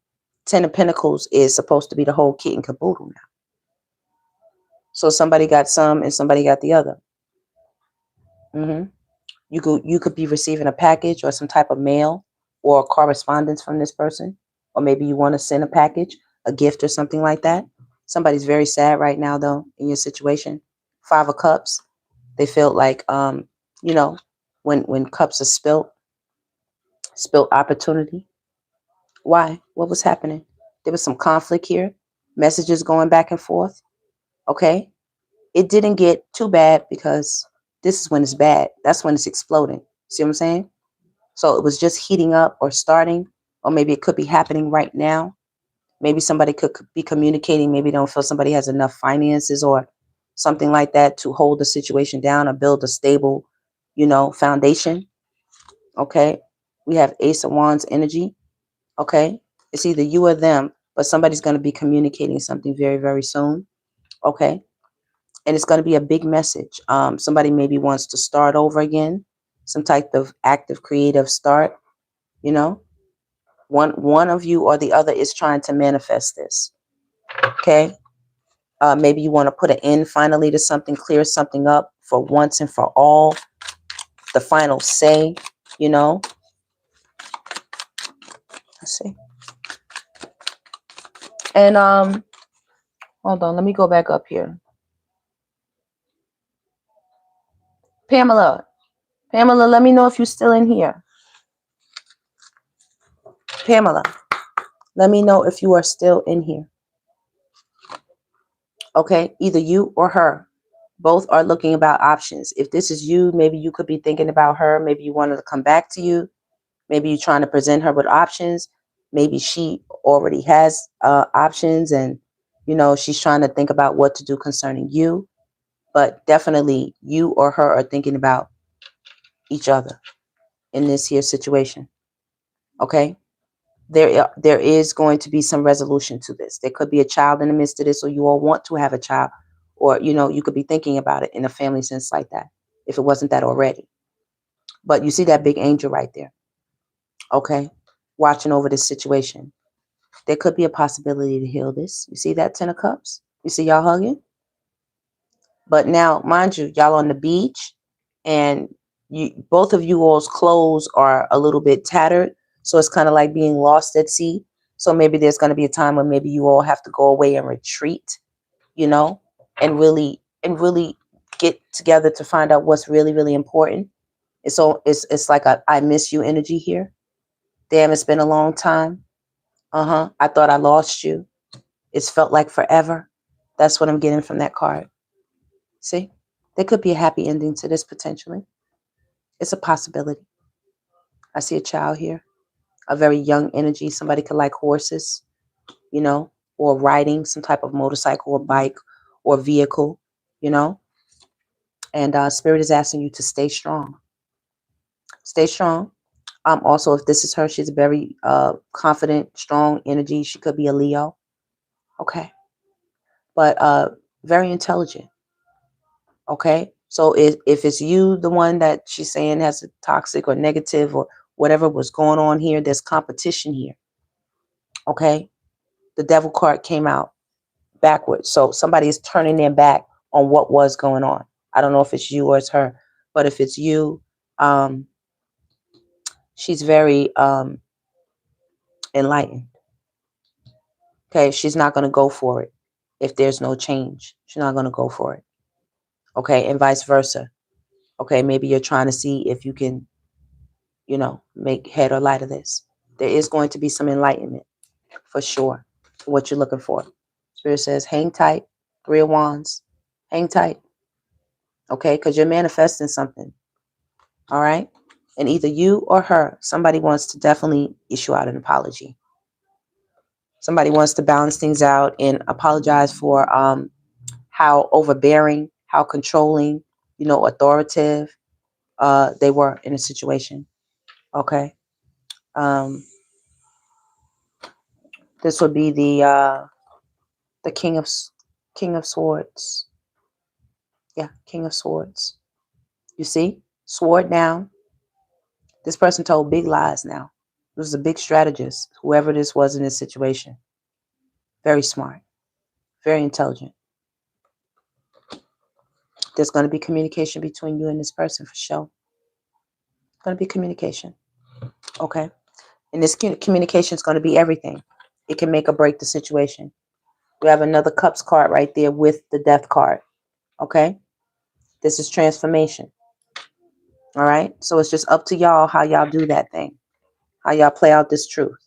10 of Pentacles is supposed to be the whole kit and caboodle now. So somebody got some and somebody got the other. You could be receiving a package or some type of mail or correspondence from this person. Or maybe you want to send a package, a gift or something like that. Somebody's very sad right now, though, in your situation. 5 of Cups. They felt like, when cups are spilt opportunity. Why? What was happening? There was some conflict here. Messages going back and forth. Okay. It didn't get too bad because this is when it's bad. That's when it's exploding. See what I'm saying? So it was just heating up or starting, or maybe it could be happening right now. Maybe somebody could be communicating. Maybe don't feel somebody has enough finances or something like that to hold the situation down or build a stable, foundation. Okay. We have Ace of Wands energy. Okay. It's either you or them, but somebody's going to be communicating something very, very soon. Okay. And it's going to be a big message. Somebody maybe wants to start over again, some type of active creative start, you know. One of you or the other is trying to manifest this. Okay. Maybe you want to put an end finally to something, clear something up for once and for all. The final say, you know. Let's see. And hold on, let me go back up here. Pamela, let me know if you're still in here. Pamela, let me know if you are still in here. Okay, either you or her. Both are looking about options. If this is you, maybe you could be thinking about her. Maybe you wanted to come back to you. Maybe you're trying to present her with options. Maybe she already has options and, you know, she's trying to think about what to do concerning you. But definitely you or her are thinking about each other in this here situation. Okay. There is going to be some resolution to this. There could be a child in the midst of this, or you all want to have a child, or, you know, you could be thinking about it in a family sense like that, if it wasn't that already. But you see that big angel right there. Okay. Watching over this situation. There could be a possibility to heal this. You see that 10 of cups? You see y'all hugging? But now, mind you, y'all on the beach, and both of you all's clothes are a little bit tattered. So it's kind of like being lost at sea. So maybe there's going to be a time when maybe you all have to go away and retreat, you know, and really get together to find out what's really, really important. It's like a I miss you energy here. Damn, it's been a long time. I thought I lost you. It's felt like forever. That's what I'm getting from that card. See? There could be a happy ending to this potentially. It's a possibility. I see a child here, a very young energy. Somebody could like horses, you know, or riding some type of motorcycle or bike or vehicle, you know. And Spirit is asking you to stay strong. Stay strong. Also, if this is her, she's a very confident, strong energy. She could be a Leo. Okay. But very intelligent. Okay. So if it's you, the one that she's saying has a toxic or negative or whatever was going on here, there's competition here. Okay. The devil card came out backwards. So somebody is turning their back on what was going on. I don't know if it's you or it's her, but if it's you, she's very enlightened. Okay. She's not going to go for it. If there's no change, she's not going to go for it. Okay. And vice versa. Okay. Maybe you're trying to see if you can, you know, make head or light of this. There is going to be some enlightenment for sure. What you're looking for. Spirit says, hang tight. 3 of Wands. Hang tight. Okay. Because you're manifesting something. All right. And either you or her, somebody wants to definitely issue out an apology. Somebody wants to balance things out and apologize for how overbearing, how controlling, you know, authoritative they were in a situation. Okay. This would be the King of Swords. Yeah, King of Swords. You see, sword down. This person told big lies. Now, this was a big strategist. Whoever this was in this situation, very smart, very intelligent. There's going to be communication between you and this person for sure. Going to be communication. Okay. And this communication is going to be everything. It can make or break the situation. We have another Cups card right there with the Death card. Okay. This is transformation. All right. So it's just up to y'all how y'all do that thing, how y'all play out this truth.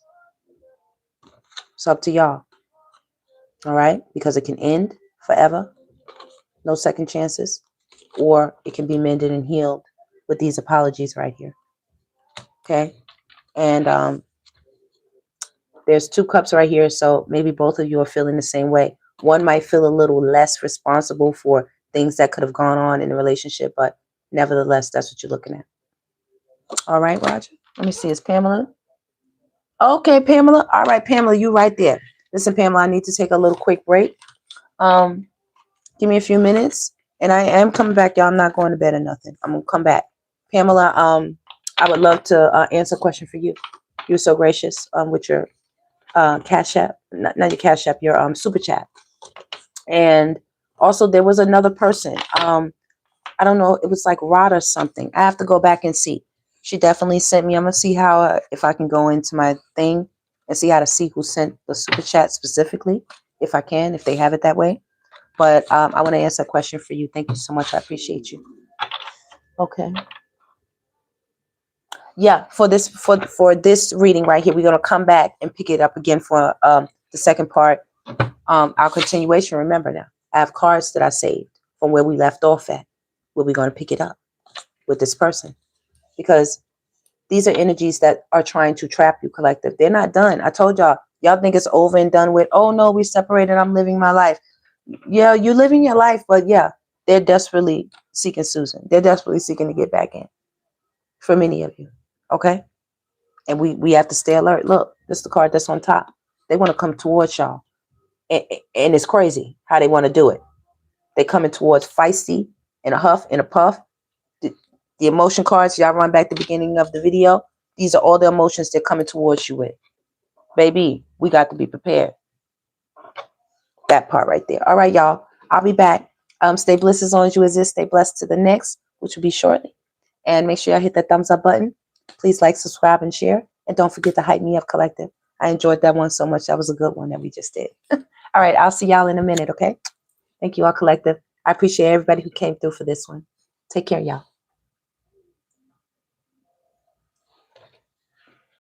It's up to y'all. All right. Because it can end forever. No second chances. Or it can be mended and healed with these apologies right here. Okay. And there's 2 cups right here. So maybe both of you are feeling the same way. One might feel a little less responsible for things that could have gone on in the relationship, but nevertheless, that's what you're looking at. All right, Roger. Let me see. Is Pamela? Okay, Pamela. All right, Pamela, you right there. Listen, Pamela, I need to take a little quick break. Um, Give me a few minutes, and I am coming back, y'all. I'm not going to bed or nothing. I'm gonna come back. Pamela, I would love to answer a question for you. You're so gracious with your Cash App, not your Cash App, your Super Chat. And also, there was another person. I don't know, it was like Rod or something. I have to go back and see. She definitely sent me. I'm gonna see how if I can go into my thing and see how to see who sent the Super Chat specifically, if I can, if they have it that way. But I want to answer a question for you. Thank you so much. I appreciate you. Okay. Yeah, for this reading right here, we're gonna come back and pick it up again for the second part. Our continuation. Remember now, I have cards that I saved from where we left off at. Where we're gonna pick it up with this person, because these are energies that are trying to trap you, collective. They're not done. I told y'all think it's over and done with. Oh no, we separated. I'm living my life. Yeah, you're living your life, but yeah, they're desperately seeking Susan. They're desperately seeking to get back in for many of you. Okay? And we have to stay alert. Look, this is the card that's on top. They want to come towards y'all. And it's crazy how they want to do it. They coming towards feisty, in a huff, in a puff. The emotion cards, y'all run back the beginning of the video. These are all the emotions they're coming towards you with. Baby, we got to be prepared. That part right there. All right, y'all. I'll be back. Stay blessed as long as you exist. Stay blessed to the next, which will be shortly. And make sure y'all hit that thumbs up button. Please like, subscribe, and share. And don't forget to hype me up, collective. I enjoyed that one so much. That was a good one that we just did. All right, I'll see y'all in a minute, okay? Thank you all, collective. I appreciate everybody who came through for this one. Take care, y'all.